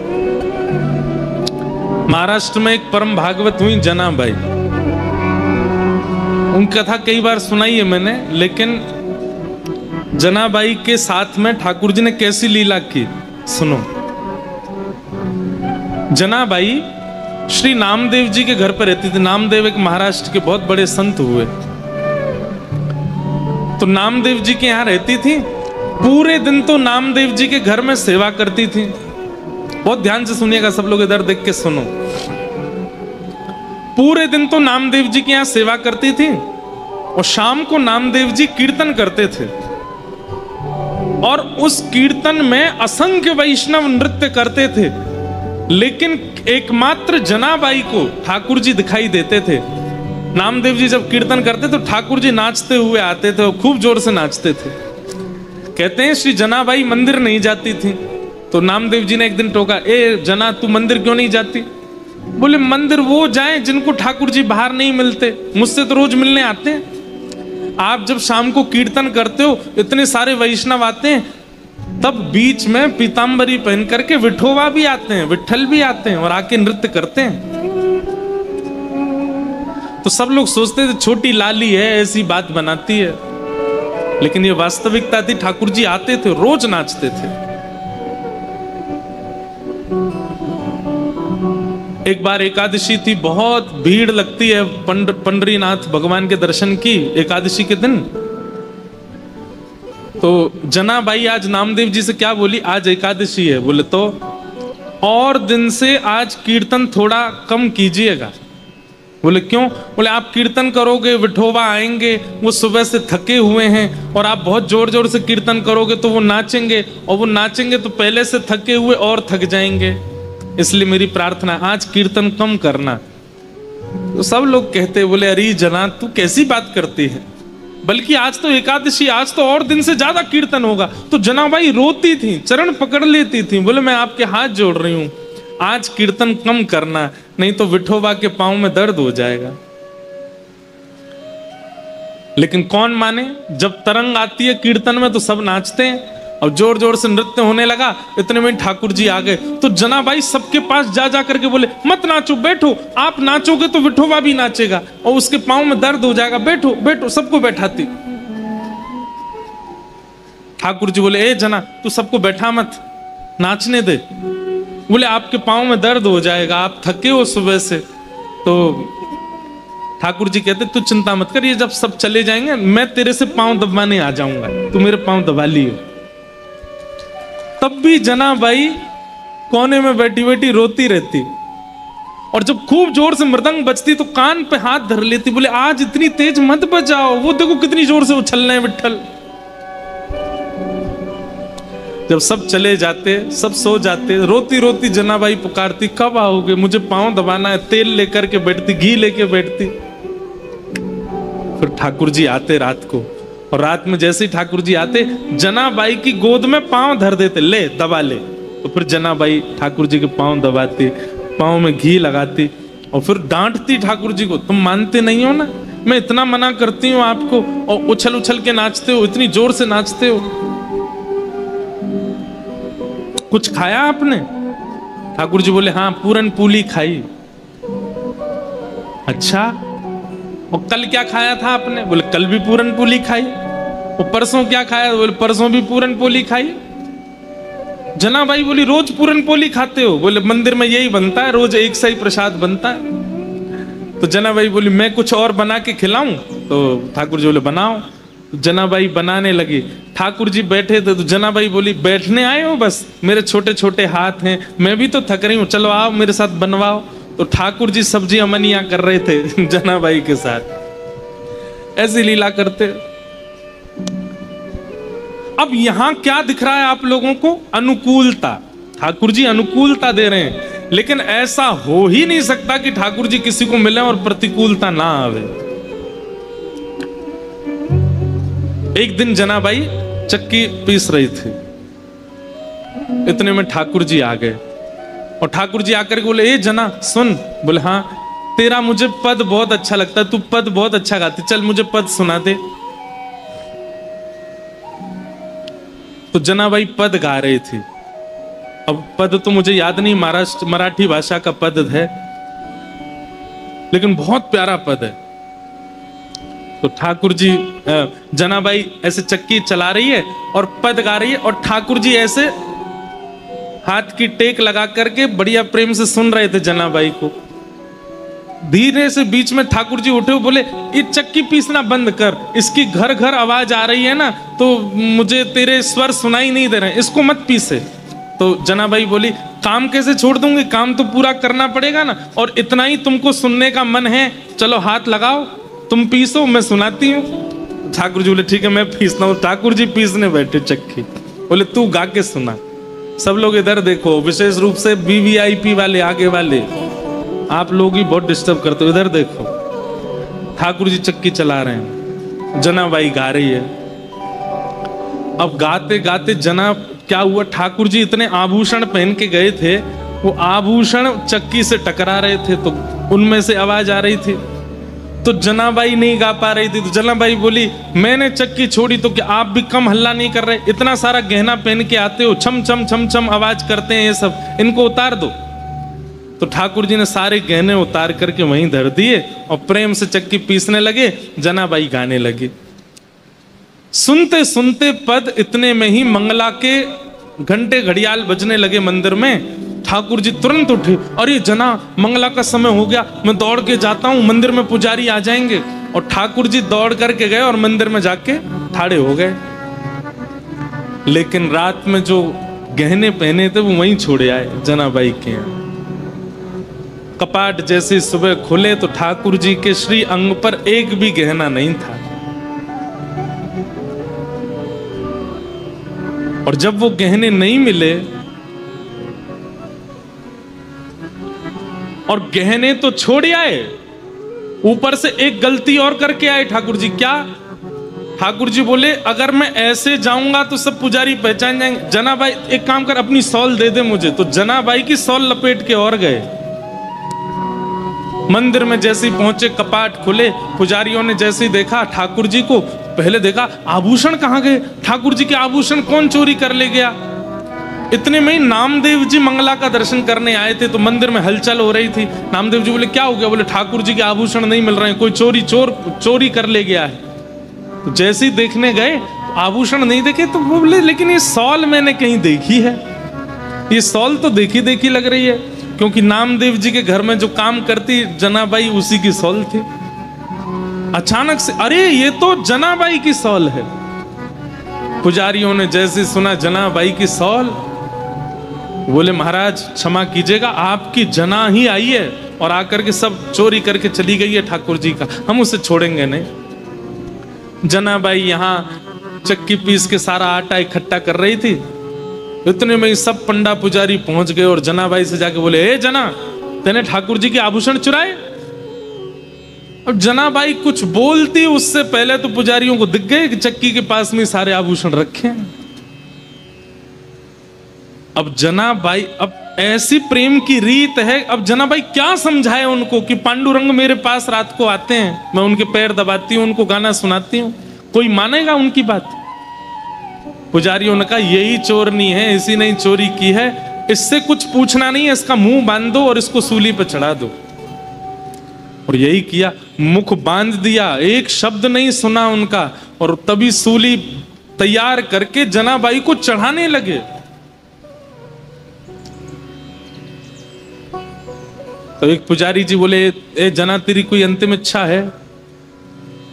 [SPEAKER 1] महाराष्ट्र में एक परम भागवत हुई जनाबाई, उनकी कथा कई बार सुनाई है मैंने, लेकिन जनाबाई के साथ में ठाकुर जी ने कैसी लीला की सुनो। जनाबाई श्री नामदेव जी के घर पर रहती थी। नामदेव एक महाराष्ट्र के बहुत बड़े संत हुए, तो नामदेव जी के यहां रहती थी। पूरे दिन तो नामदेव जी के घर में सेवा करती थी। बहुत ध्यान से सुनिएगा सब लोग, इधर देख के सुनो। पूरे दिन तो नामदेव जी के यहां सेवा करती थी और शाम को नामदेव जी कीर्तन करते थे और उस कीर्तन में असंख्य वैष्णव नृत्य करते थे, लेकिन एकमात्र जनाबाई को ठाकुर जी दिखाई देते थे। नामदेव जी जब कीर्तन करते तो ठाकुर जी नाचते हुए आते थे और खूब जोर से नाचते थे। कहते हैं श्री जनाबाई मंदिर नहीं जाती थी, तो नामदेव जी ने एक दिन टोका, ए जना तू मंदिर क्यों नहीं जाती? बोले मंदिर वो जाएं जिनको ठाकुर जी बाहर नहीं मिलते, मुझसे तो रोज मिलने आते हैं। आप जब शाम को कीर्तन करते हो इतने सारे वैष्णव आते हैं, तब बीच में पीताम्बरी पहन करके विठोबा भी आते हैं, विठल भी आते हैं और आके नृत्य करते हैं। तो सब लोग सोचते थे छोटी लाली है ऐसी बात बनाती है, लेकिन ये वास्तविकता थी। ठाकुर जी आते थे, रोज नाचते थे। एक बार एकादशी थी, बहुत भीड़ लगती है पंडरीनाथ भगवान के दर्शन की एकादशी के दिन। तो जनाबाई आज नामदेव जी से क्या बोली, आज एकादशी है, बोले तो और दिन से आज कीर्तन थोड़ा कम कीजिएगा। बोले क्यों? बोले आप कीर्तन करोगे, विठोबा आएंगे, वो सुबह से थके हुए हैं, और आप बहुत जोर जोर से कीर्तन करोगे तो वो नाचेंगे, और वो नाचेंगे तो पहले से थके हुए और थक जाएंगे। इसलिए मेरी प्रार्थना आज कीर्तन कम करना। तो सब लोग कहते, बोले अरे जना तू कैसी बात करती है, बल्कि आज तो एकादशी, आज तो और दिन से ज्यादा कीर्तन होगा। तो जनाबाई रोती थी, चरण पकड़ लेती थी, बोले मैं आपके हाथ जोड़ रही हूं, आज कीर्तन कम करना, नहीं तो विठोबा के पांव में दर्द हो जाएगा। लेकिन कौन माने, जब तरंग आती है कीर्तन में तो सब नाचते हैं और जोर जोर से नृत्य होने लगा। इतने में ठाकुर जी आ गए, तो जनाबाई सबके पास जा जा करके बोले मत नाचो, बैठो, आप नाचोगे तो विठोबा भी नाचेगा और उसके पांव में दर्द हो जाएगा, बैठो बैठो, सबको बैठाती। ठाकुर जी बोले ए जना तू सबको बैठा मत, नाचने दे। बोले आपके पांव में दर्द हो जाएगा, आप थके हो सुबह से। तो ठाकुर जी कहते तू चिंता मत कर, ये जब सब चले जाएंगे मैं तेरे से पांव दबाने आ जाऊंगा, तू मेरे पांव दबा लियो। तब भी जनाबाई कोने में बैठी बैठी रोती रहती और जब खूब जोर से मृदंग बजती तो कान पे हाथ धर लेती, बोले आज इतनी तेज मत बजाओ, वो देखो कितनी जोर से उछल रहे हैं विट्ठल। जब सब चले जाते, सब सो जाते, रोती रोती जनाबाई पुकारती कब आओगे, मुझे पांव दबाना है। तेल लेकर के बैठती, घी लेके बैठती। फिर ठाकुर जी आते रात को, और रात में जैसे ही ठाकुर जी आते जनाबाई की गोद में पांव धर देते, ले दबा ले। तो फिर जनाबाई ठाकुर जी के पांव दबाती, पांव में घी लगाती और फिर डांटती ठाकुर जी को, तुम मानते नहीं हो ना, मैं इतना मना करती हूँ आपको और उछल उछल के नाचते हो, इतनी जोर से नाचते हो। कुछ खाया आपने? ठाकुर जी बोले हाँ पूरन पूली खाई। अच्छा, और कल क्या खाया था आपने? बोले कल भी पूरन पूली खाई। और परसों क्या खाया? बोले परसों भी पूरन पूली खाई। जनाबाई बोली रोज पूरन पोली खाते हो? बोले मंदिर में यही बनता है, रोज एक सा ही प्रसाद बनता है। तो जनाबाई बोली मैं कुछ और बना के खिलाऊं? तो ठाकुर जी बोले बनाओ। तो जनाबाई बनाने लगी। ठाकुर जी बैठे थे तो जनाबाई बोली बैठने आए हो बस, मेरे छोटे छोटे हाथ हैं, मैं भी तो थक रही हूँ, चलो आओ मेरे साथ बनवाओ। तो ठाकुर जी सब्जी अमनिया कर रहे थे जनाबाई के साथ, ऐसी लीला करते। अब यहां क्या दिख रहा है आप लोगों को? अनुकूलता। ठाकुर जी अनुकूलता दे रहे हैं, लेकिन ऐसा हो ही नहीं सकता कि ठाकुर जी किसी को मिले और प्रतिकूलता ना आवे। एक दिन जनाबाई चक्की पीस रही थी, इतने में ठाकुर जी आ गए और ठाकुर जी आकर के बोले ए जना सुन। बोले हाँ, तेरा मुझे पद बहुत अच्छा लगता है, तू पद बहुत अच्छा गाती, चल मुझे पद सुना दे। तो जनाबाई पद गा रही थी। अब पद तो मुझे याद नहीं, मराठी भाषा का पद है, लेकिन बहुत प्यारा पद है। तो ठाकुर जी, जनाबाई ऐसे चक्की चला रही है और पद गा रही है और ठाकुर जी ऐसे हाथ की टेक लगा करके बढ़िया प्रेम से सुन रहे थे जनाबाई को। धीरे से बीच में ठाकुर जी उठे, बोले ये चक्की पीसना बंद कर, इसकी घर घर आवाज आ रही है ना, तो मुझे तेरे स्वर सुनाई नहीं दे रहे, इसको मत पीसे। तो जनाबाई बोली काम कैसे छोड़ दूंगी, काम तो पूरा करना पड़ेगा ना, और इतना ही तुमको सुनने का मन है, चलो हाथ लगाओ, तुम पीसो, मैं सुनाती हूँ। ठाकुर जी बोले ठीक है मैं पीसता हूँ। ठाकुर जी पीसने बैठे चक्की, बोले तू गा के सुना। सब लोग इधर देखो, विशेष रूप से VVIP वाले, आगे वाले आप लोग ही बहुत डिस्टर्ब करते हो, इधर देखो। ठाकुर जी चक्की चला रहे हैं, जनाबाई गा रही है। अब गाते गाते जना क्या हुआ, ठाकुर जी इतने आभूषण पहन के गए थे, वो आभूषण चक्की से टकरा रहे थे, तो उनमें से आवाज आ रही थी। तो जनाबाई नहीं गा पा रही थी। तो जनाबाई बोली मैंने चक्की छोड़ी तो क्या आप भी कम हल्ला नहीं कर रहे? इतना सारा गहना पहन के आते हो, छम छम छम छम आवाज करते हैं ये सब, इनको उतार दो। तो ठाकुर जी ने सारे गहने उतार करके वहीं धर दिए और प्रेम से चक्की पीसने लगे। जनाबाई गाने लगी। सुनते सुनते पद इतने में ही मंगला के घंटे घड़ियाल बजने लगे मंदिर में। ठाकुर जी तुरंत उठे, अरे जना मंगला का समय हो गया, मैं दौड़ के जाता हूं, मंदिर में पुजारी आ जाएंगे। और ठाकुर जी दौड़ करके गए और मंदिर में जाके ठाड़े हो गए। लेकिन रात में जो गहने पहने थे वो वहीं छोड़े आए जनाबाई के यहाँ। कपाट जैसे सुबह खुले तो ठाकुर जी के श्री अंग पर एक भी गहना नहीं था। और जब वो गहने नहीं मिले, और गहने तो छोड़ आए, ऊपर से एक गलती और करके आए ठाकुर जी। क्या? ठाकुर जी बोले अगर मैं ऐसे जाऊंगा तो सब पुजारी पहचान जाएंगे। जनाबाई एक काम कर, अपनी सॉल दे दे मुझे। तो जनाबाई की सॉल लपेट के और गए। मंदिर में जैसे ही पहुंचे, कपाट खुले, पुजारियों ने जैसे ही देखा ठाकुर जी को, पहले देखा आभूषण कहां गए, ठाकुर जी के आभूषण कौन चोरी कर ले गया। इतने में ही नामदेव जी मंगला का दर्शन करने आए थे, तो मंदिर में हलचल हो रही थी। नामदेव जी बोले क्या हो गया? बोले ठाकुर जी के आभूषण नहीं मिल रहे हैं, कोई चोरी कर ले गया है। तो जैसे ही देखने गए आभूषण नहीं देखे, तो वो बोले लेकिन ये सॉल मैंने कहीं देखी है, ये सॉल तो देखी देखी लग रही है, क्योंकि नामदेव जी के घर में जो काम करती जनाबाई उसी की सॉल थी। अचानक से अरे ये तो जनाबाई की सॉल है। पुजारियों ने जैसे सुना जनाबाई की सॉल, बोले महाराज क्षमा कीजिएगा, आपकी जना ही आई है, और आकर के सब चोरी करके चली गई है ठाकुर जी का, हम उसे छोड़ेंगे नहीं। जनाबाई यहाँ चक्की पीस के सारा आटा इकट्ठा कर रही थी, इतने में सब पंडा पुजारी पहुंच गए और जनाबाई से जाके बोले, ए जना, तेने ठाकुर जी के आभूषण चुराए? अब जनाबाई कुछ बोलती उससे पहले तो पुजारियों को दिख गए कि चक्की के पास में सारे आभूषण रखे हैं। अब जनाबाई, अब ऐसी प्रेम की रीत है, अब जनाबाई क्या समझाए उनको कि पांडुरंग मेरे पास रात को आते हैं, मैं उनके पैर दबाती हूं, उनको गाना सुनाती हूं, कोई मानेगा उनकी बात? पुजारियों ने कहा यही चोरनी है, इसी ने चोरी की है, इससे कुछ पूछना नहीं है, इसका मुंह बांध दो और इसको सूली पर चढ़ा दो। और यही किया, मुख बांध दिया, एक शब्द नहीं सुना उनका, और तभी सूली तैयार करके जनाबाई को चढ़ाने लगे। तो एक पुजारी जी बोले, ए जना, तेरी कोई अंतिम इच्छा है?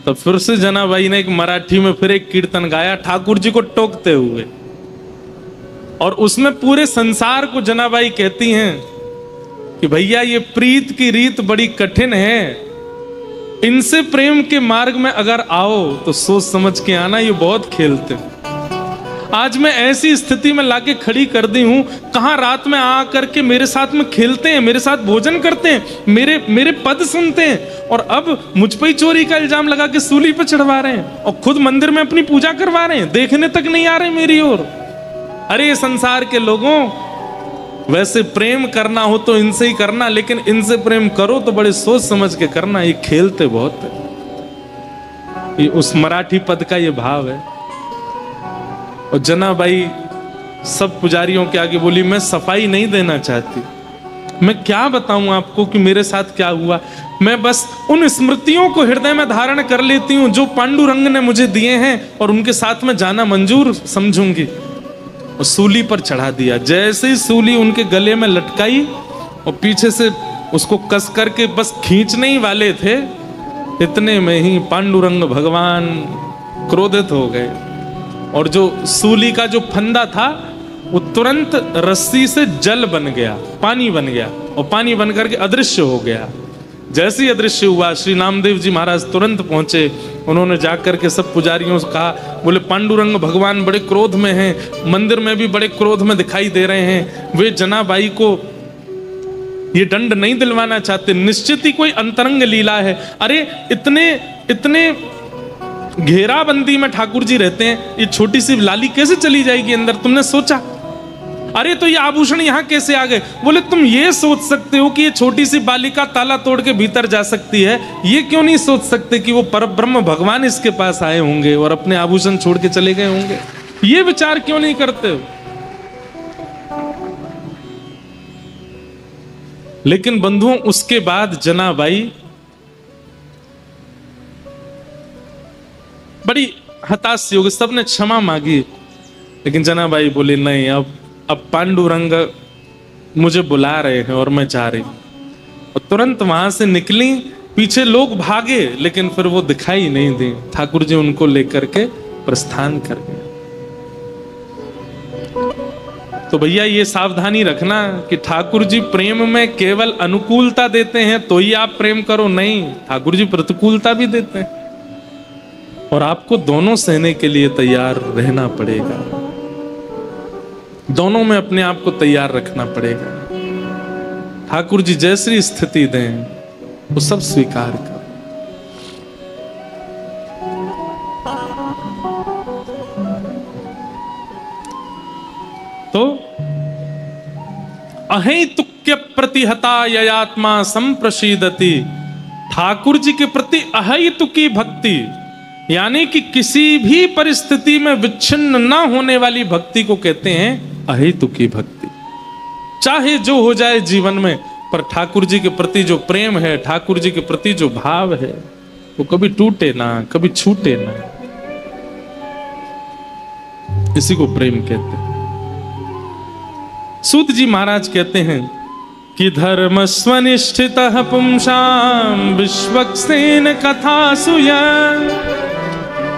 [SPEAKER 1] तो फिर से जनाबाई ने एक मराठी में फिर एक कीर्तन गाया ठाकुर जी को टोकते हुए, और उसमें पूरे संसार को जनाबाई कहती हैं कि भैया ये प्रीत की रीत बड़ी कठिन है, इनसे प्रेम के मार्ग में अगर आओ तो सोच समझ के आना, ये बहुत खेलते। आज मैं ऐसी स्थिति में लाके खड़ी कर दी हूं, कहां रात में आ करके मेरे साथ में खेलते हैं, मेरे साथ भोजन करते हैं, मेरे पद सुनते हैं, और अब मुझ पर ही चोरी का इल्जाम लगा के सूली पे चढ़वा रहे हैं, और खुद मंदिर में अपनी पूजा करवा रहे हैं, देखने तक नहीं आ रहे मेरी ओर। अरे संसार के लोगों, वैसे प्रेम करना हो तो इनसे ही करना, लेकिन इनसे प्रेम करो तो बड़े सोच समझ के करना, ये खेलते बहुत है। ये उस मराठी पद का ये भाव है। और जनाबाई सब पुजारियों के आगे बोली, मैं सफाई नहीं देना चाहती, मैं क्या बताऊं आपको कि मेरे साथ क्या हुआ, मैं बस उन स्मृतियों को हृदय में धारण कर लेती हूं जो पांडुरंग ने मुझे दिए हैं, और उनके साथ में जाना मंजूर समझूंगी। और सूली पर चढ़ा दिया। जैसे ही सूली उनके गले में लटकाई और पीछे से उसको कस करके बस खींचने ही वाले थे, इतने में ही पांडुरंग भगवान क्रोधित हो गए, और जो सूली का जो फंदा था वो तुरंत रस्सी से जल बन गया, पानी बन गया, और पानी बन करके अदृश्य हो गया। जैसे ही अदृश्य हुआ, श्री नामदेव जी महाराज तुरंत पहुंचे। उन्होंने जाकर के सब पुजारियों से कहा, बोले पांडुरंग भगवान बड़े क्रोध में हैं, मंदिर में भी बड़े क्रोध में दिखाई दे रहे हैं, वे जनाबाई को ये दंड नहीं दिलवाना चाहते, निश्चित ही कोई अंतरंग लीला है। अरे इतने घेराबंदी में ठाकुर जी रहते हैं, ये छोटी सी लाली कैसे चली जाएगी अंदर, तुमने सोचा? अरे तो ये आभूषण यहाँ कैसे आ गए? बोले तुम ये सोच सकते हो कि ये छोटी सी बालिका ताला तोड़ के भीतर जा सकती है, ये क्यों नहीं सोच सकते कि वो परब्रह्म भगवान इसके पास आए होंगे और अपने आभूषण छोड़ के चले गए होंगे? ये विचार क्यों नहीं करते हो? लेकिन बंधुओं, उसके बाद जनाबाई बड़ी हताश योग, सबने क्षमा मांगी, लेकिन जनाबाई बोली नहीं, अब पांडुरंग मुझे बुला रहे हैं और मैं जा रही हूं। और तुरंत वहां से निकली, पीछे लोग भागे, लेकिन फिर वो दिखाई नहीं दी। ठाकुर जी उनको लेकर के प्रस्थान कर गए। तो भैया ये सावधानी रखना कि ठाकुर जी प्रेम में केवल अनुकूलता देते हैं तो ही आप प्रेम करो, नहीं, ठाकुर जी प्रतिकूलता भी देते हैं, और आपको दोनों सहने के लिए तैयार रहना पड़ेगा, दोनों में अपने आप को तैयार रखना पड़ेगा। ठाकुर जी जैसी स्थिति दें वो सब स्वीकार कर। तो अहेतुक्य प्रतिहता ययात्मा संप्रशीदति, ठाकुर जी के प्रति अहेतुकी भक्ति, यानी कि किसी भी परिस्थिति में विच्छिन्न न होने वाली भक्ति को कहते हैं अहेतुकी भक्ति। चाहे जो हो जाए जीवन में, पर ठाकुर जी के प्रति जो प्रेम है, ठाकुर जी के प्रति जो भाव है, वो कभी टूटे ना, कभी छूटे ना। इसी को प्रेम कहते हैं। सूत जी महाराज कहते हैं कि धर्म स्वनिष्ठितः पुंसां विश्वक्सेन कथासु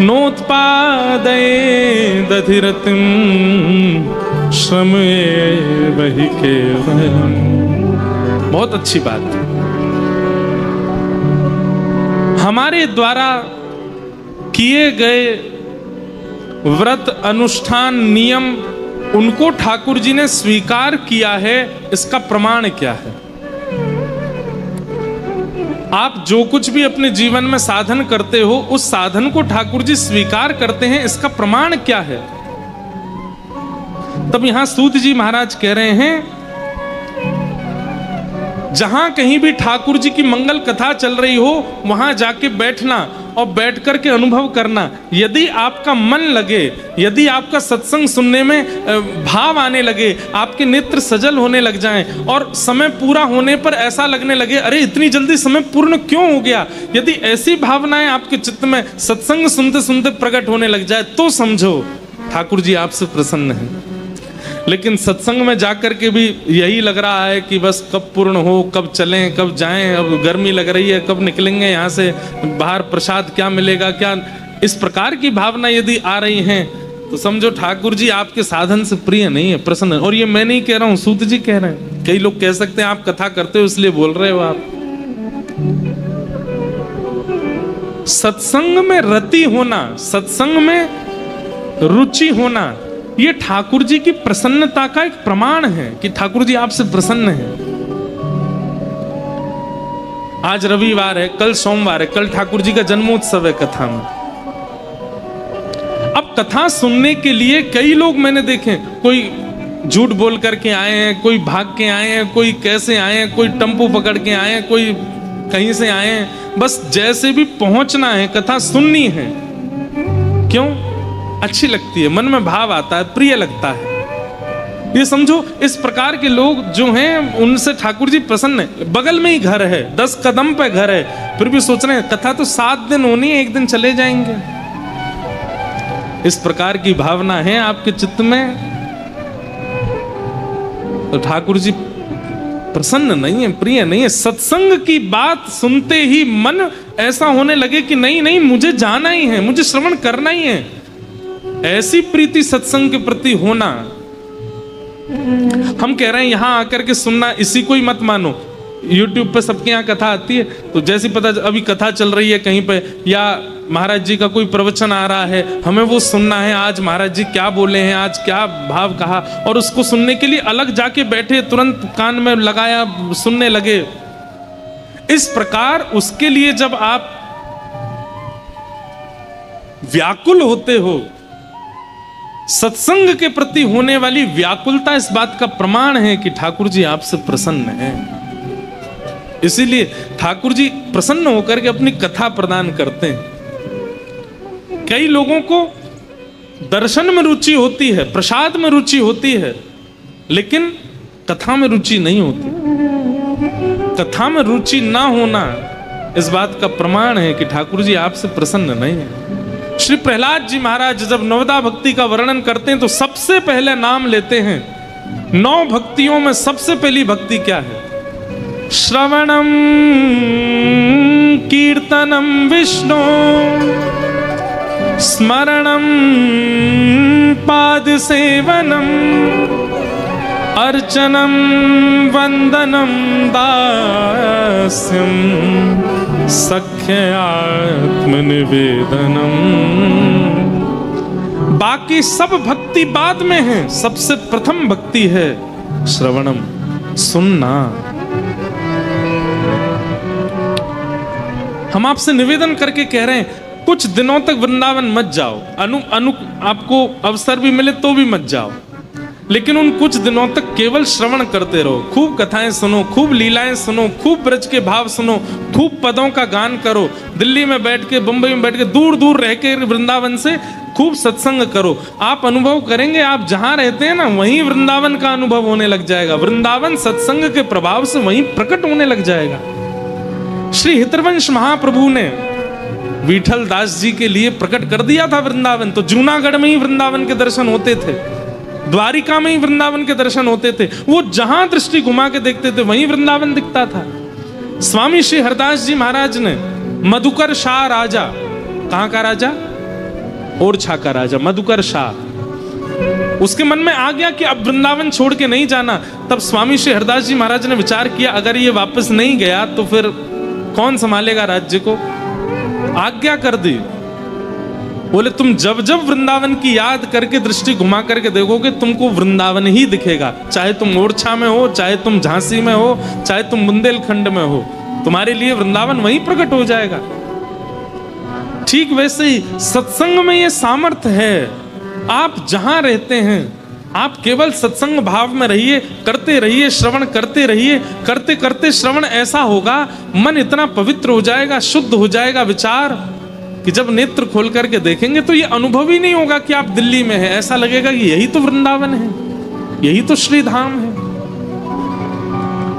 [SPEAKER 1] नोत्पादये दधिरतिं श्रमे वही केवलम्। बहुत अच्छी बात है। हमारे द्वारा किए गए व्रत अनुष्ठान नियम उनको ठाकुर जी ने स्वीकार किया है, इसका प्रमाण क्या है? आप जो कुछ भी अपने जीवन में साधन करते हो, उस साधन को ठाकुर जी स्वीकार करते हैं, इसका प्रमाण क्या है? तब यहां सूत जी महाराज कह रहे हैं, जहां कहीं भी ठाकुर जी की मंगल कथा चल रही हो, वहां जाके बैठना और बैठ कर के अनुभव करना। यदि आपका मन लगे, यदि आपका सत्संग सुनने में भाव आने लगे, आपके नेत्र सजल होने लग जाएं और समय पूरा होने पर ऐसा लगने लगे अरे इतनी जल्दी समय पूर्ण क्यों हो गया, यदि ऐसी भावनाएं आपके चित्त में सत्संग सुनते सुनते प्रकट होने लग जाए, तो समझो ठाकुर जी आपसे प्रसन्न हैं। लेकिन सत्संग में जाकर के भी यही लग रहा है कि बस कब पूर्ण हो, कब चलें, कब जाएं, अब गर्मी लग रही है, कब निकलेंगे यहाँ से, बाहर प्रसाद क्या मिलेगा, क्या, इस प्रकार की भावना यदि आ रही हैं तो समझो ठाकुर जी आपके साधन से प्रिय नहीं है, प्रसन्न। और ये मैं नहीं कह रहा हूँ, सूत जी कह रहे हैं। कई लोग कह सकते हैं आप कथा करते हो इसलिए बोल रहे हो। आप सत्संग में रति होना, सत्संग में रुचि होना, ये ठाकुर जी की प्रसन्नता का एक प्रमाण है कि ठाकुर जी आपसे प्रसन्न हैं। आज रविवार है, कल सोमवार है, कल ठाकुर जी का जन्मोत्सव है कथा में। अब कथा सुनने के लिए कई लोग मैंने देखे, कोई झूठ बोल करके आए हैं, कोई भाग के आए हैं, कोई कैसे आए हैं, कोई टेम्पो पकड़ के आए हैं, कोई कहीं से आए हैं, बस जैसे भी पहुंचना है, कथा सुननी है। क्यों? अच्छी लगती है, मन में भाव आता है, प्रिय लगता है। ये समझो इस प्रकार के लोग जो हैं उनसे ठाकुर जी प्रसन्न है। बगल में ही घर है, 10 कदम पे घर है, फिर भी सोच रहे हैं कथा तो 7 दिन होनी है, एक दिन चले जाएंगे। इस प्रकार की भावना है आपके चित्त में, तो ठाकुर जी प्रसन्न नहीं है, प्रिय नहीं है। सत्संग की बात सुनते ही मन ऐसा होने लगे कि नहीं नहीं मुझे जाना ही है, मुझे श्रवण करना ही है। ऐसी प्रीति सत्संग के प्रति होना, हम कह रहे हैं यहां आकर के सुनना, इसी को ही मत मानो। YouTube पे सबके यहाँ कथा आती है, तो जैसी पता अभी कथा चल रही है कहीं पे, या महाराज जी का कोई प्रवचन आ रहा है, हमें वो सुनना है, आज महाराज जी क्या बोले हैं, आज क्या भाव कहा, और उसको सुनने के लिए अलग जाके बैठे, तुरंत कान में लगाया, सुनने लगे। इस प्रकार उसके लिए जब आप व्याकुल होते हो, सत्संग के प्रति होने वाली व्याकुलता इस बात का प्रमाण है कि ठाकुर जी आपसे प्रसन्न हैं। इसीलिए ठाकुर जी प्रसन्न होकर के अपनी कथा प्रदान करते हैं। कई लोगों को दर्शन में रुचि होती है, प्रसाद में रुचि होती है, लेकिन कथा में रुचि नहीं होती। कथा में रुचि ना होना इस बात का प्रमाण है कि ठाकुर जी आपसे प्रसन्न नहीं है। श्री प्रहलाद जी महाराज जब नवदा भक्ति का वर्णन करते हैं तो सबसे पहले नाम लेते हैं, 9 भक्तियों में सबसे पहली भक्ति क्या है? श्रवणम कीर्तनम विष्णु, स्मरणम पाद सेवनम, अर्चनम वंदनम दास्यम, सख्य आत्मनिवेदनम। बाकी सब भक्ति बाद में है, सबसे प्रथम भक्ति है श्रवणम, सुनना। हम आपसे निवेदन करके कह रहे हैं कुछ दिनों तक वृंदावन मत जाओ, आपको अवसर भी मिले तो भी मत जाओ, लेकिन उन कुछ दिनों तक केवल श्रवण करते रहो। खूब कथाएं सुनो, खूब लीलाएं सुनो, खूब ब्रज के भाव सुनो, खूब पदों का गान करो। दिल्ली में बैठ के, बंबई में बैठ के, दूर दूर रह के वृंदावन से खूब सत्संग करो। आप अनुभव करेंगे, आप जहां रहते हैं ना वहीं वृंदावन का अनुभव होने लग जाएगा। वृंदावन सत्संग के प्रभाव से वहीं प्रकट होने लग जाएगा। श्री हितवंश महाप्रभु ने विठल दास जी के लिए प्रकट कर दिया था वृंदावन, तो जूनागढ़ में ही वृंदावन के दर्शन होते थे, द्वारिका में ही वृंदावन के दर्शन होते थे। वो जहां दृष्टि घुमा के देखते थे वहीं वृंदावन दिखता था। स्वामी श्री हरदास जी महाराज ने मधुकर शाह राजा, कहां का राजा? ओरछा का राजा मधुकर शाह, उसके मन में आ गया कि अब वृंदावन छोड़ के नहीं जाना। तब स्वामी श्री हरदास जी महाराज ने विचार किया, अगर ये वापस नहीं गया तो फिर कौन संभालेगा राज्य को? आज्ञा कर दी। बोले तुम जब जब वृंदावन की याद करके दृष्टि घुमा करके देखोगे तुमको वृंदावन ही दिखेगा, चाहे तुम ओरछा में हो, चाहे तुम झांसी में हो, चाहे तुम बुंदेलखंड में हो, तुम्हारे लिए वृंदावन वहीं प्रकट हो जाएगा। ठीक वैसे ही सत्संग में ये सामर्थ्य है। आप जहां रहते हैं आप केवल सत्संग भाव में रहिए, करते रहिए, श्रवण करते रहिए। करते करते श्रवण ऐसा होगा, मन इतना पवित्र हो जाएगा, शुद्ध हो जाएगा विचार, कि जब नेत्र खोल करके देखेंगे तो ये अनुभव ही नहीं होगा कि आप दिल्ली में हैं। ऐसा लगेगा कि यही तो वृंदावन है, यही तो श्री धाम है।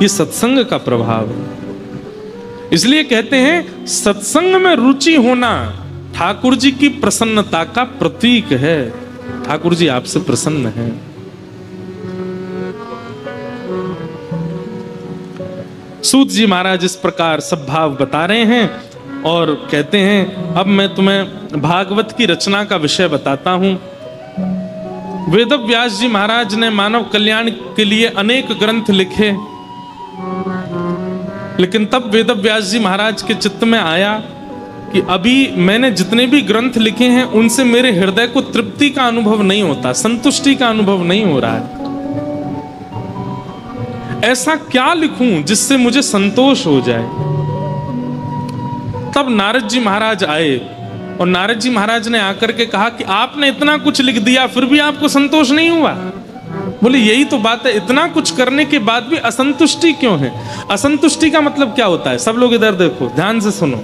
[SPEAKER 1] ये सत्संग का प्रभाव है। इसलिए कहते हैं सत्संग में रुचि होना ठाकुर जी की प्रसन्नता का प्रतीक है। ठाकुर जी आपसे प्रसन्न हैं। सूत जी महाराज इस प्रकार सब भाव बता रहे हैं और कहते हैं अब मैं तुम्हें भागवत की रचना का विषय बताता हूं। वेदव्यास जी महाराज ने मानव कल्याण के लिए अनेक ग्रंथ लिखे, लेकिन तब वेदव्यास जी महाराज के चित्त में आया कि अभी मैंने जितने भी ग्रंथ लिखे हैं उनसे मेरे हृदय को तृप्ति का अनुभव नहीं होता, संतुष्टि का अनुभव नहीं हो रहा है। ऐसा क्या लिखूं जिससे मुझे संतोष हो जाए। तब नारद जी महाराज आए और नारद जी महाराज ने आकर के कहा कि आपने इतना कुछ लिख दिया फिर भी आपको संतोष नहीं हुआ। बोले यही तो बात है, इतना कुछ करने के बाद भी असंतुष्टि क्यों है। असंतुष्टि का मतलब क्या होता है, सब लोग इधर देखो, ध्यान से सुनो।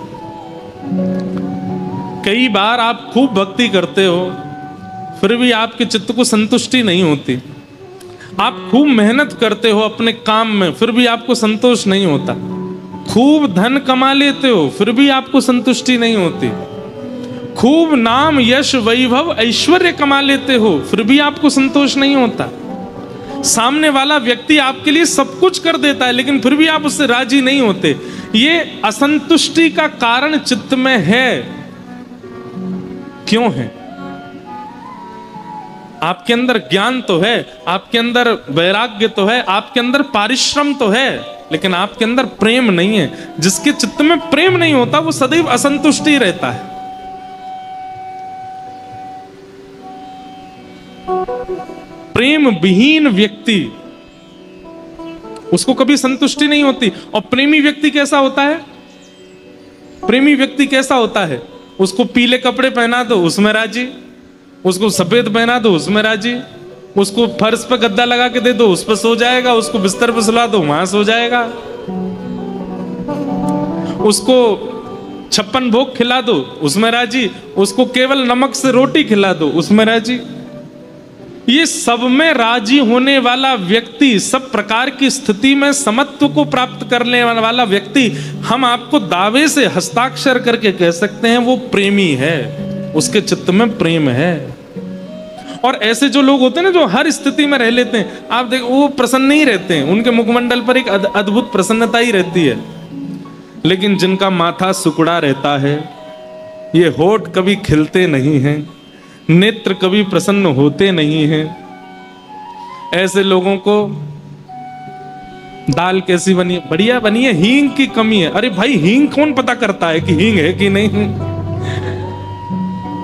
[SPEAKER 1] कई बार आप खूब भक्ति करते हो फिर भी आपके चित्त को संतुष्टि नहीं होती। आप खूब मेहनत करते हो अपने काम में फिर भी आपको संतोष नहीं होता। खूब धन कमा लेते हो फिर भी आपको संतुष्टि नहीं होती। खूब नाम यश वैभव ऐश्वर्य कमा लेते हो फिर भी आपको संतोष नहीं होता। सामने वाला व्यक्ति आपके लिए सब कुछ कर देता है लेकिन फिर भी आप उससे राजी नहीं होते। ये असंतुष्टि का कारण चित्त में है। क्यों है? आपके अंदर ज्ञान तो है, आपके अंदर वैराग्य तो है, आपके अंदर पारिश्रम तो है, लेकिन आपके अंदर प्रेम नहीं है। जिसके चित्त में प्रेम नहीं होता वो सदैव असंतुष्टि रहता है। प्रेम विहीन व्यक्ति उसको कभी संतुष्टि नहीं होती। और प्रेमी व्यक्ति कैसा होता है? प्रेमी व्यक्ति कैसा होता है? उसको पीले कपड़े पहना दो उसमें राजी, उसको सफेद पहना दो उसमें राजी, उसको फर्श पर गद्दा लगा के दे दो उस पर सो जाएगा, उसको बिस्तर पर सुला दो वहां सो जाएगा, उसको 56 भोग खिला दो उसमें राजी, उसको केवल नमक से रोटी खिला दो उसमें राजी। ये सब में राजी होने वाला व्यक्ति, सब प्रकार की स्थिति में समत्व को प्राप्त करने वाला व्यक्ति, हम आपको दावे से हस्ताक्षर करके कह सकते हैं वो प्रेमी है, उसके चित्त में प्रेम है। और ऐसे जो लोग होते हैं ना जो हर स्थिति में रह लेते हैं, आप देखो वो प्रसन्न नहीं रहते हैं, उनके मुखमंडल पर एक अद्भुत प्रसन्नता ही रहती है। लेकिन जिनका माथा सुकड़ा रहता है, ये होठ कभी खिलते नहीं हैं, नेत्र कभी प्रसन्न होते नहीं हैं, ऐसे लोगों को दाल कैसी बनी है? बढ़िया बनी है, हींग की कमी है। अरे भाई हींग कौन पता करता है कि हींग है कि नहीं?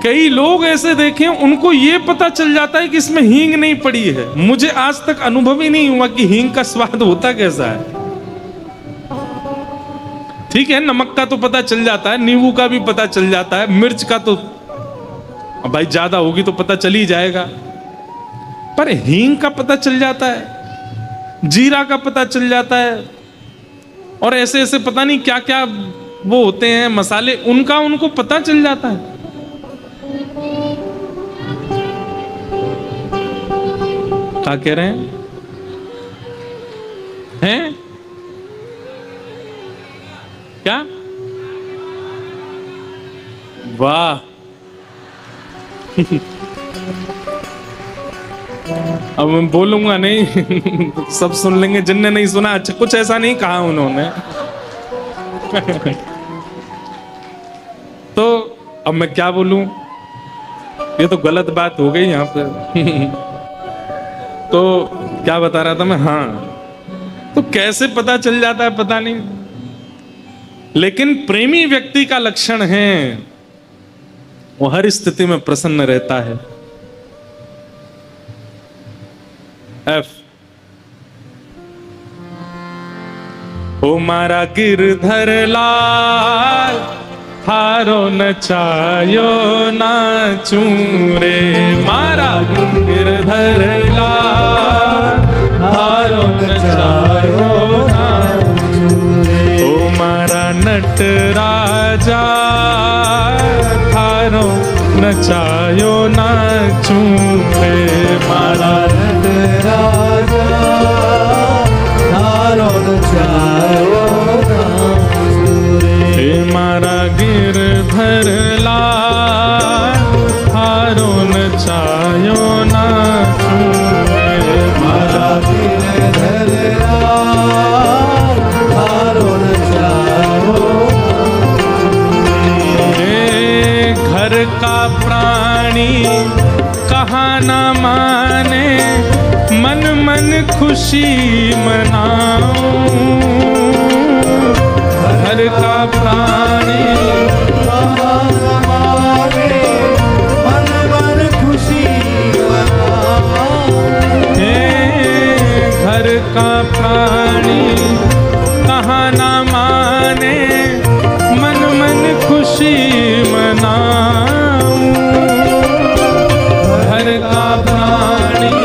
[SPEAKER 1] कई लोग ऐसे देखे उनको ये पता चल जाता है कि इसमें हींग नहीं पड़ी है। मुझे आज तक अनुभव ही नहीं हुआ कि हींग का स्वाद होता कैसा है। ठीक है, नमक का तो पता चल जाता है, नींबू का भी पता चल जाता है, मिर्च का तो भाई ज्यादा होगी तो पता चल ही जाएगा, पर हींग का पता चल जाता है, जीरा का पता चल जाता है, और ऐसे ऐसे पता नहीं क्या क्या वो होते हैं मसाले, उनका उनको पता चल जाता है। क्या कह रहे हैं? हैं? क्या? वाह अब मैं बोलूंगा नहीं सब सुन लेंगे, जिनने नहीं सुना अच्छा कुछ ऐसा नहीं कहा उन्होंने तो अब मैं क्या बोलूं, ये तो गलत बात हो गई यहाँ पे तो क्या बता रहा था मैं? हाँ, तो कैसे पता चल जाता है पता नहीं। लेकिन प्रेमी व्यक्ति का लक्षण है वो हर स्थिति में प्रसन्न रहता है। F ओ मारा गिरधर लाल थारो नचायो नाचू रे, मारा गिरधर लाल थारो नचायो नाचू रे। ओ मारा नट राजा थारो नचायो नाचू रे, मारा
[SPEAKER 2] नट राजा थारो नचायो नाचू रे।
[SPEAKER 1] मारा गिरधर लाल थारो नचायो नाचू रे,
[SPEAKER 2] मारा गिरधर लाल थारो नचायो
[SPEAKER 1] रे। घर का प्राणी कहाँ न माने, मन मन खुशी मनाऊं। घर का प्राणी
[SPEAKER 2] मन मन खुशी
[SPEAKER 1] घर का प्राणी कहाँ न माने, मन मन खुशी मनाऊं। घर का प्राणी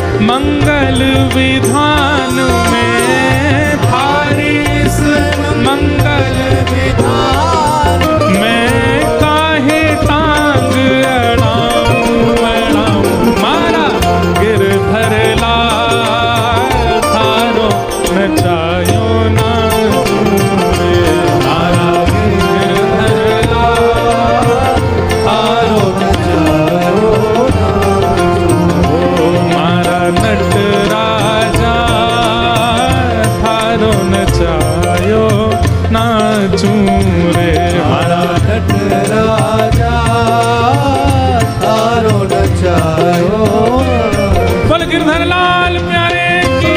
[SPEAKER 1] मंगल विधान में, थारे इस मंगल विधान में काहे टांग अड़ाऊं। मारा गिरधर लाल थारो नचायो नाचू रे, मारा गिरधर लाल थारो नचायो नट राजा थारो नचायो नाचू रे,
[SPEAKER 2] मारा नट राजा थारो नचायो।
[SPEAKER 1] बोल गिरधर लाल प्यारे की।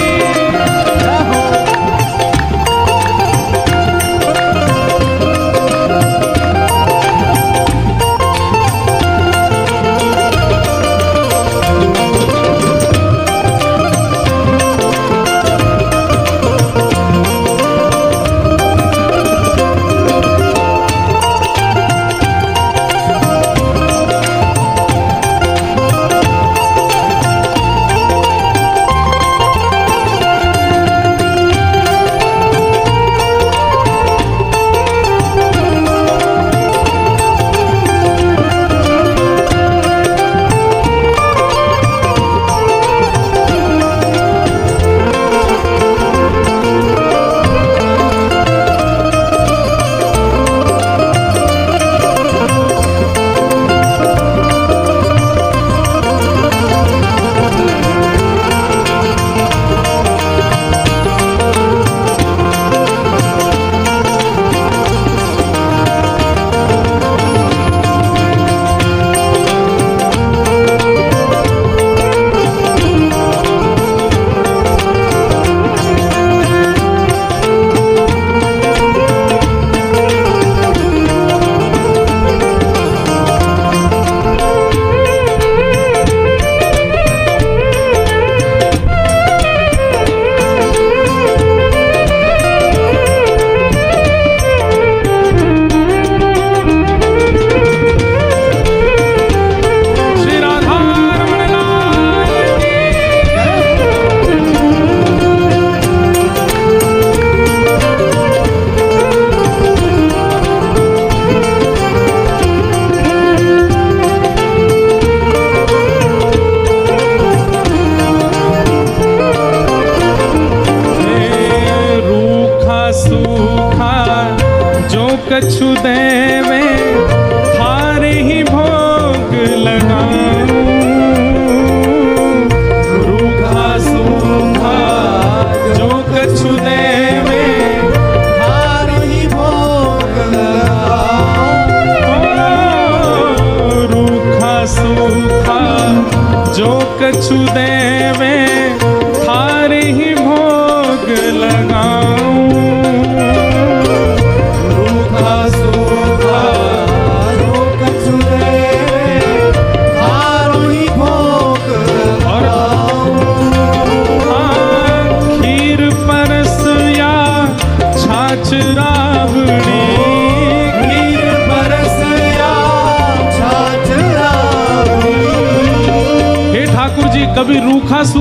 [SPEAKER 1] कछु देवे थारे ही भोग लगाऊं, रूखा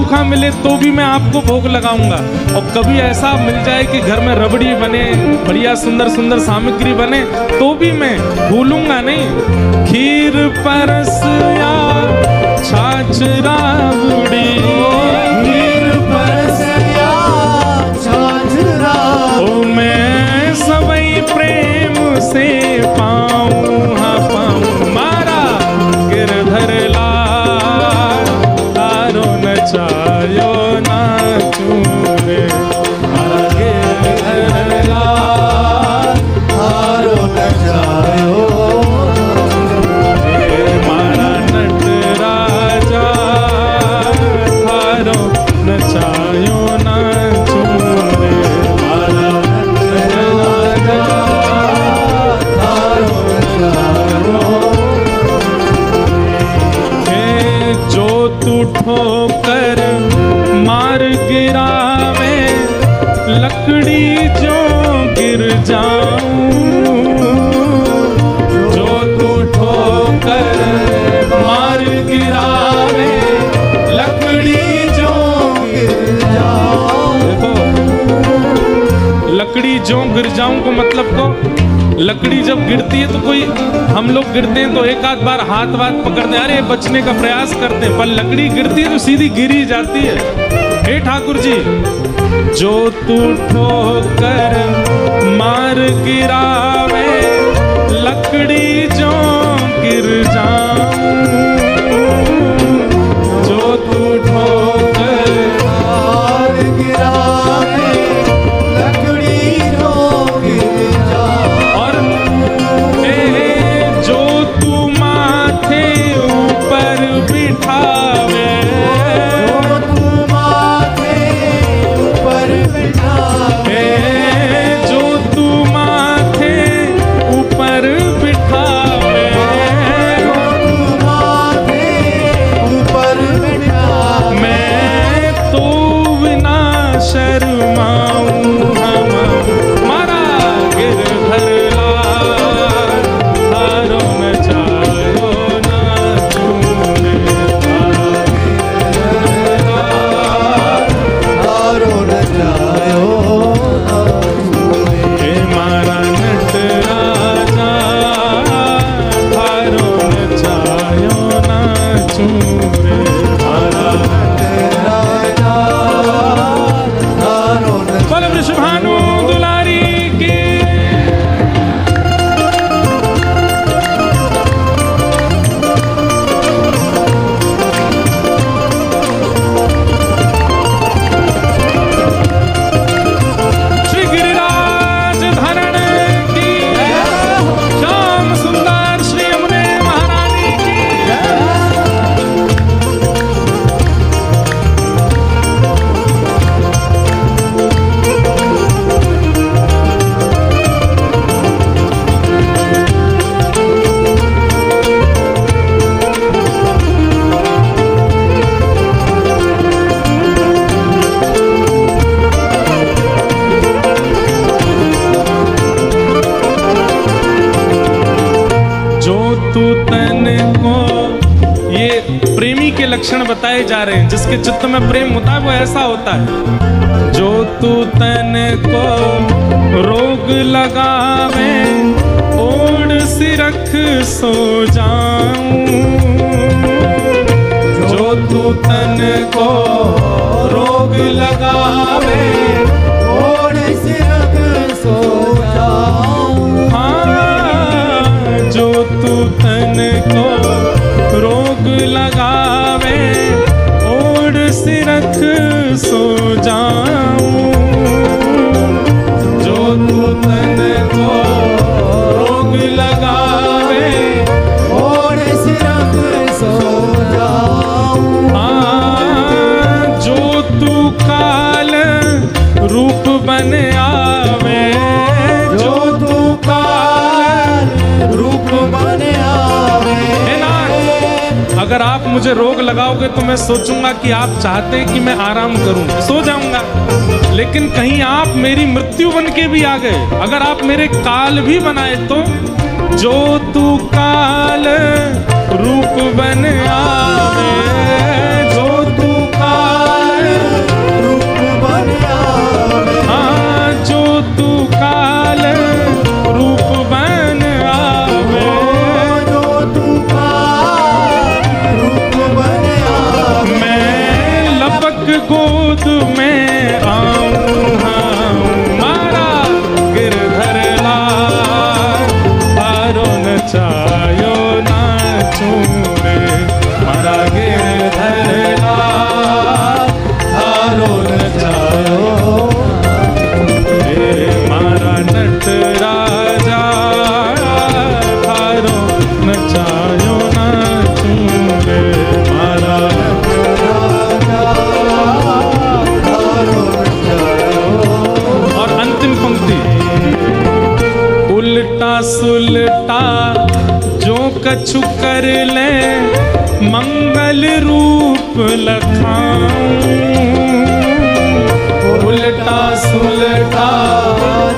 [SPEAKER 1] सूखा मिले तो भी मैं आपको भोग लगाऊंगा। और कभी ऐसा मिल जाए कि घर में रबड़ी बने, बढ़िया सुंदर सुंदर सामग्री बने, तो भी मैं भूलूंगा नहीं। खीर परस या छाछ राबड़ी,
[SPEAKER 2] खीर परस या छाछ राबड़ी,
[SPEAKER 1] ओ मैं सबई प्रेम से पाऊं, हाँ पाऊं। मारा गिरधर लाल तारो नचायो नाचूं रे, मारा गिरधर लाल
[SPEAKER 2] तारो नचायो,
[SPEAKER 1] मारा नट राजा थारो नचायो नाचूं रे,
[SPEAKER 2] मारा नट राजा तारो नचायो।
[SPEAKER 1] हे जो तू ठोकर मार गिरावे, लकड़ी जो गिर जाऊं, जो तू ठोकर मार गिरावे, लकड़ी जो
[SPEAKER 2] गिर जाओ,
[SPEAKER 1] देखो, लकड़ी जो गिर जाऊं को मतलब को, लकड़ी जब गिरती है तो कोई, हम लोग गिरते हैं तो एक आध बार हाथ वाथ पकड़ते हैं, अरे बचने का प्रयास करते हैं, पर लकड़ी गिरती है तो सीधी गिरी जाती है। हे ठाकुर जी, जो तू ठोकर मार गिरावे, लकड़ी जो गिर जाऊं, जो तू ठोकर
[SPEAKER 2] मार गिरावे, लकड़ी जो गिर जाओ,
[SPEAKER 1] और जो तू माथे ऊपर बिठावे,
[SPEAKER 2] जो तू माथे ऊपर बिठावे,
[SPEAKER 1] जो तू माथे ऊपर बिठावे,
[SPEAKER 2] जो तू माथे ऊपर बिठावे,
[SPEAKER 1] मैं तो बिना शर्माऊं, हम मारा गिरधर लाल तारो नचायो नाचूं रे, मारा
[SPEAKER 2] तारो नचायो,
[SPEAKER 1] हे मारा नट राजा थारो नचायो नाचूं रे, मारा
[SPEAKER 2] राजा तारो
[SPEAKER 1] बोल वृषभानु दुलारी की। श्री गिरिराज धरण की, श्याम सुंदर श्री यमुने महारानी की। जो तू तन को, ये प्रेमी के लक्षण बताए जा रहे हैं, जिसके चित्त में प्रेम होता है वो ऐसा होता है। जो तू तन को रोग लगावे, ओढ़ सिरख सो जाऊं, जो तू तन को रोग लगावे,
[SPEAKER 2] ओढ़ सिरक सो जाऊं,
[SPEAKER 1] हाँ, जो तू तन को रोग लगावे, ओढ़ सिरख सो जाऊं, जो तू तन को रोग लगावे,
[SPEAKER 2] ओढ़ सिरक सो जाऊं,
[SPEAKER 1] हाँ, जो तू काल रूप बन आवे,
[SPEAKER 2] जो तू काल रूप बन आवे।
[SPEAKER 1] हे नाथ, अगर आप मुझे रोग लगाओगे तो मैं सोचूंगा कि आप चाहते हैं कि मैं आराम करूं, सो जाऊंगा, लेकिन कहीं आप मेरी मृत्यु बन के भी आ गए, अगर आप मेरे काल भी बनाए तो, जो तू काल रूप बन आवे, जो तू काल गोद में आऊं मारा गिरधर लाल थारो नचायो नाचूं रे मारा गिरधर लाल थारो नचायो रे मारा नटराजा थारो नचायो नाचूं रे मारा और अंतिम पंक्ति उल्टा सुलटा जो कछु कर ले मंगल रूप लखाऊं उल्टा सुलटा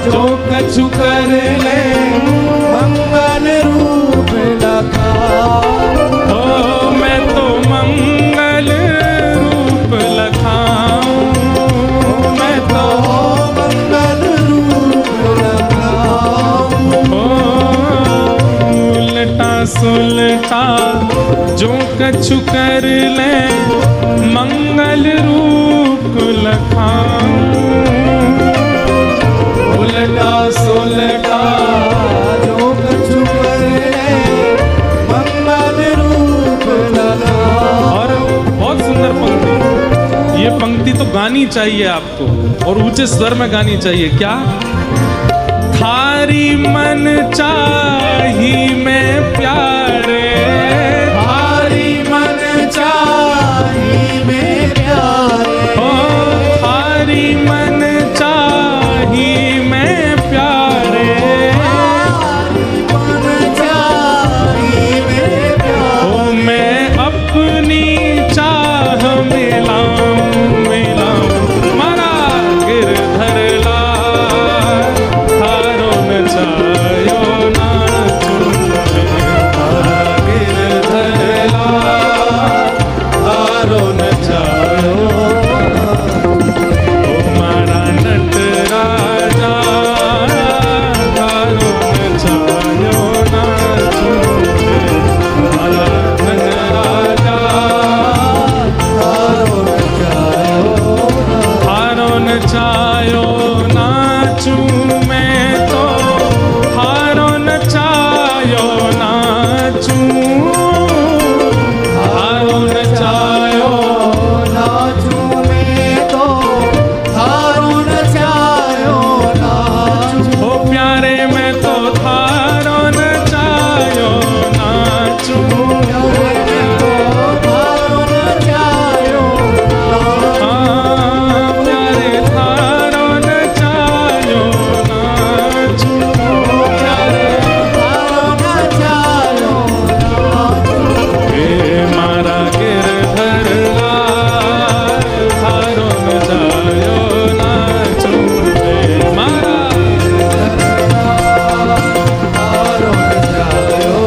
[SPEAKER 1] जो कछु कर ले
[SPEAKER 2] मंगल रूप लखाऊं
[SPEAKER 1] ओ मैं तो मंगल रूप लखाऊं मैं तो
[SPEAKER 2] मंगल रूप लखाऊं
[SPEAKER 1] ओ उल्टा सुलटा जो कछु कर ले मंगल रूप लखाऊं उल्टा सुलटा
[SPEAKER 2] जो कछु कर ले मंगल रूप लखाऊं।
[SPEAKER 1] और बहुत सुंदर पंक्ति, ये पंक्ति तो गानी चाहिए आपको और ऊंचे स्वर में गानी चाहिए। क्या? थारी मन चाही में प्यारे
[SPEAKER 2] थारी मन चाही में प्यारे
[SPEAKER 1] ओ थारी मन चाही में प्यारे
[SPEAKER 2] थारी मन चाही में प्यारे
[SPEAKER 1] ओ मैं अपनी चाह मिलाऊं मिलाऊं मारा गिरधर लाल थारो नचायो नाचूं मारा गिरधर लाल थारो नचायो ओ मारा नटराजा थारो नचायो नाचूं मारा नटराजा थारो नचायो नाचूं मैं तो थारो नचायो नाचूं थारो नचायो
[SPEAKER 2] नाचूं मैं तो थारो नचायो नाचूं
[SPEAKER 1] ओ प्यारे मैं तो थारो नचायो नाचूं
[SPEAKER 2] थारो नचायो
[SPEAKER 1] हाँ प्यारे थारो नचायो नाचूं
[SPEAKER 2] थारो नचायो
[SPEAKER 1] हे मारा गिरधर लाल थारो नचायो नाचूं रे मारा
[SPEAKER 2] थारो नचायो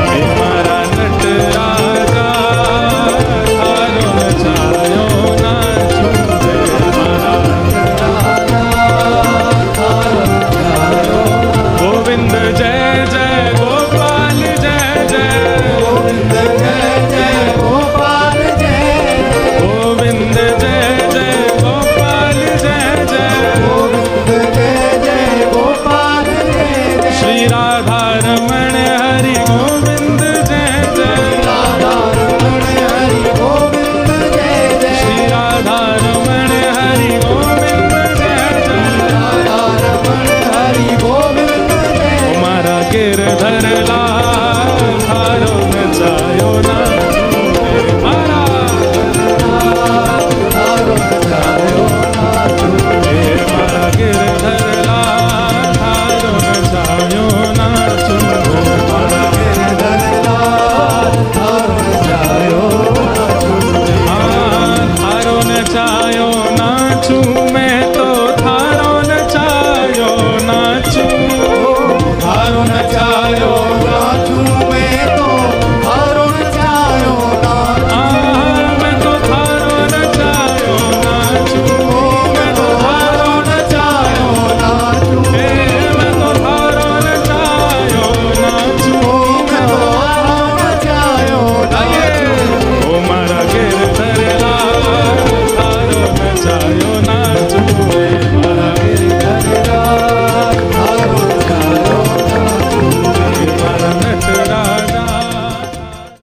[SPEAKER 1] हे मारा नटराजा थारो नचायो नाचूं रे मारा गोविंद जय जय गोपाल जय जय
[SPEAKER 2] गोविंद जय जय गोपाल जय
[SPEAKER 1] गोविंद जय जय गोपाल जय जय
[SPEAKER 2] गोविंद जय जय गोपाल जय जय
[SPEAKER 1] श्री राधा रमण हरि गोविंद जय जय
[SPEAKER 2] राधा रमण हरि गोविंद जय जय
[SPEAKER 1] श्री राधा रमण हरि गोविंद जय जय
[SPEAKER 2] राधा रमण हरि गोविंद जय
[SPEAKER 1] मारा गिरधर लाल थारो नचायो नाचूं रे मारा
[SPEAKER 2] थारो नचायो
[SPEAKER 1] हे मारा गिरधर लाल थारो नचायो नाचूं रे मारा
[SPEAKER 2] थारो नचायो
[SPEAKER 1] हाँ थारो नचायो नाचूं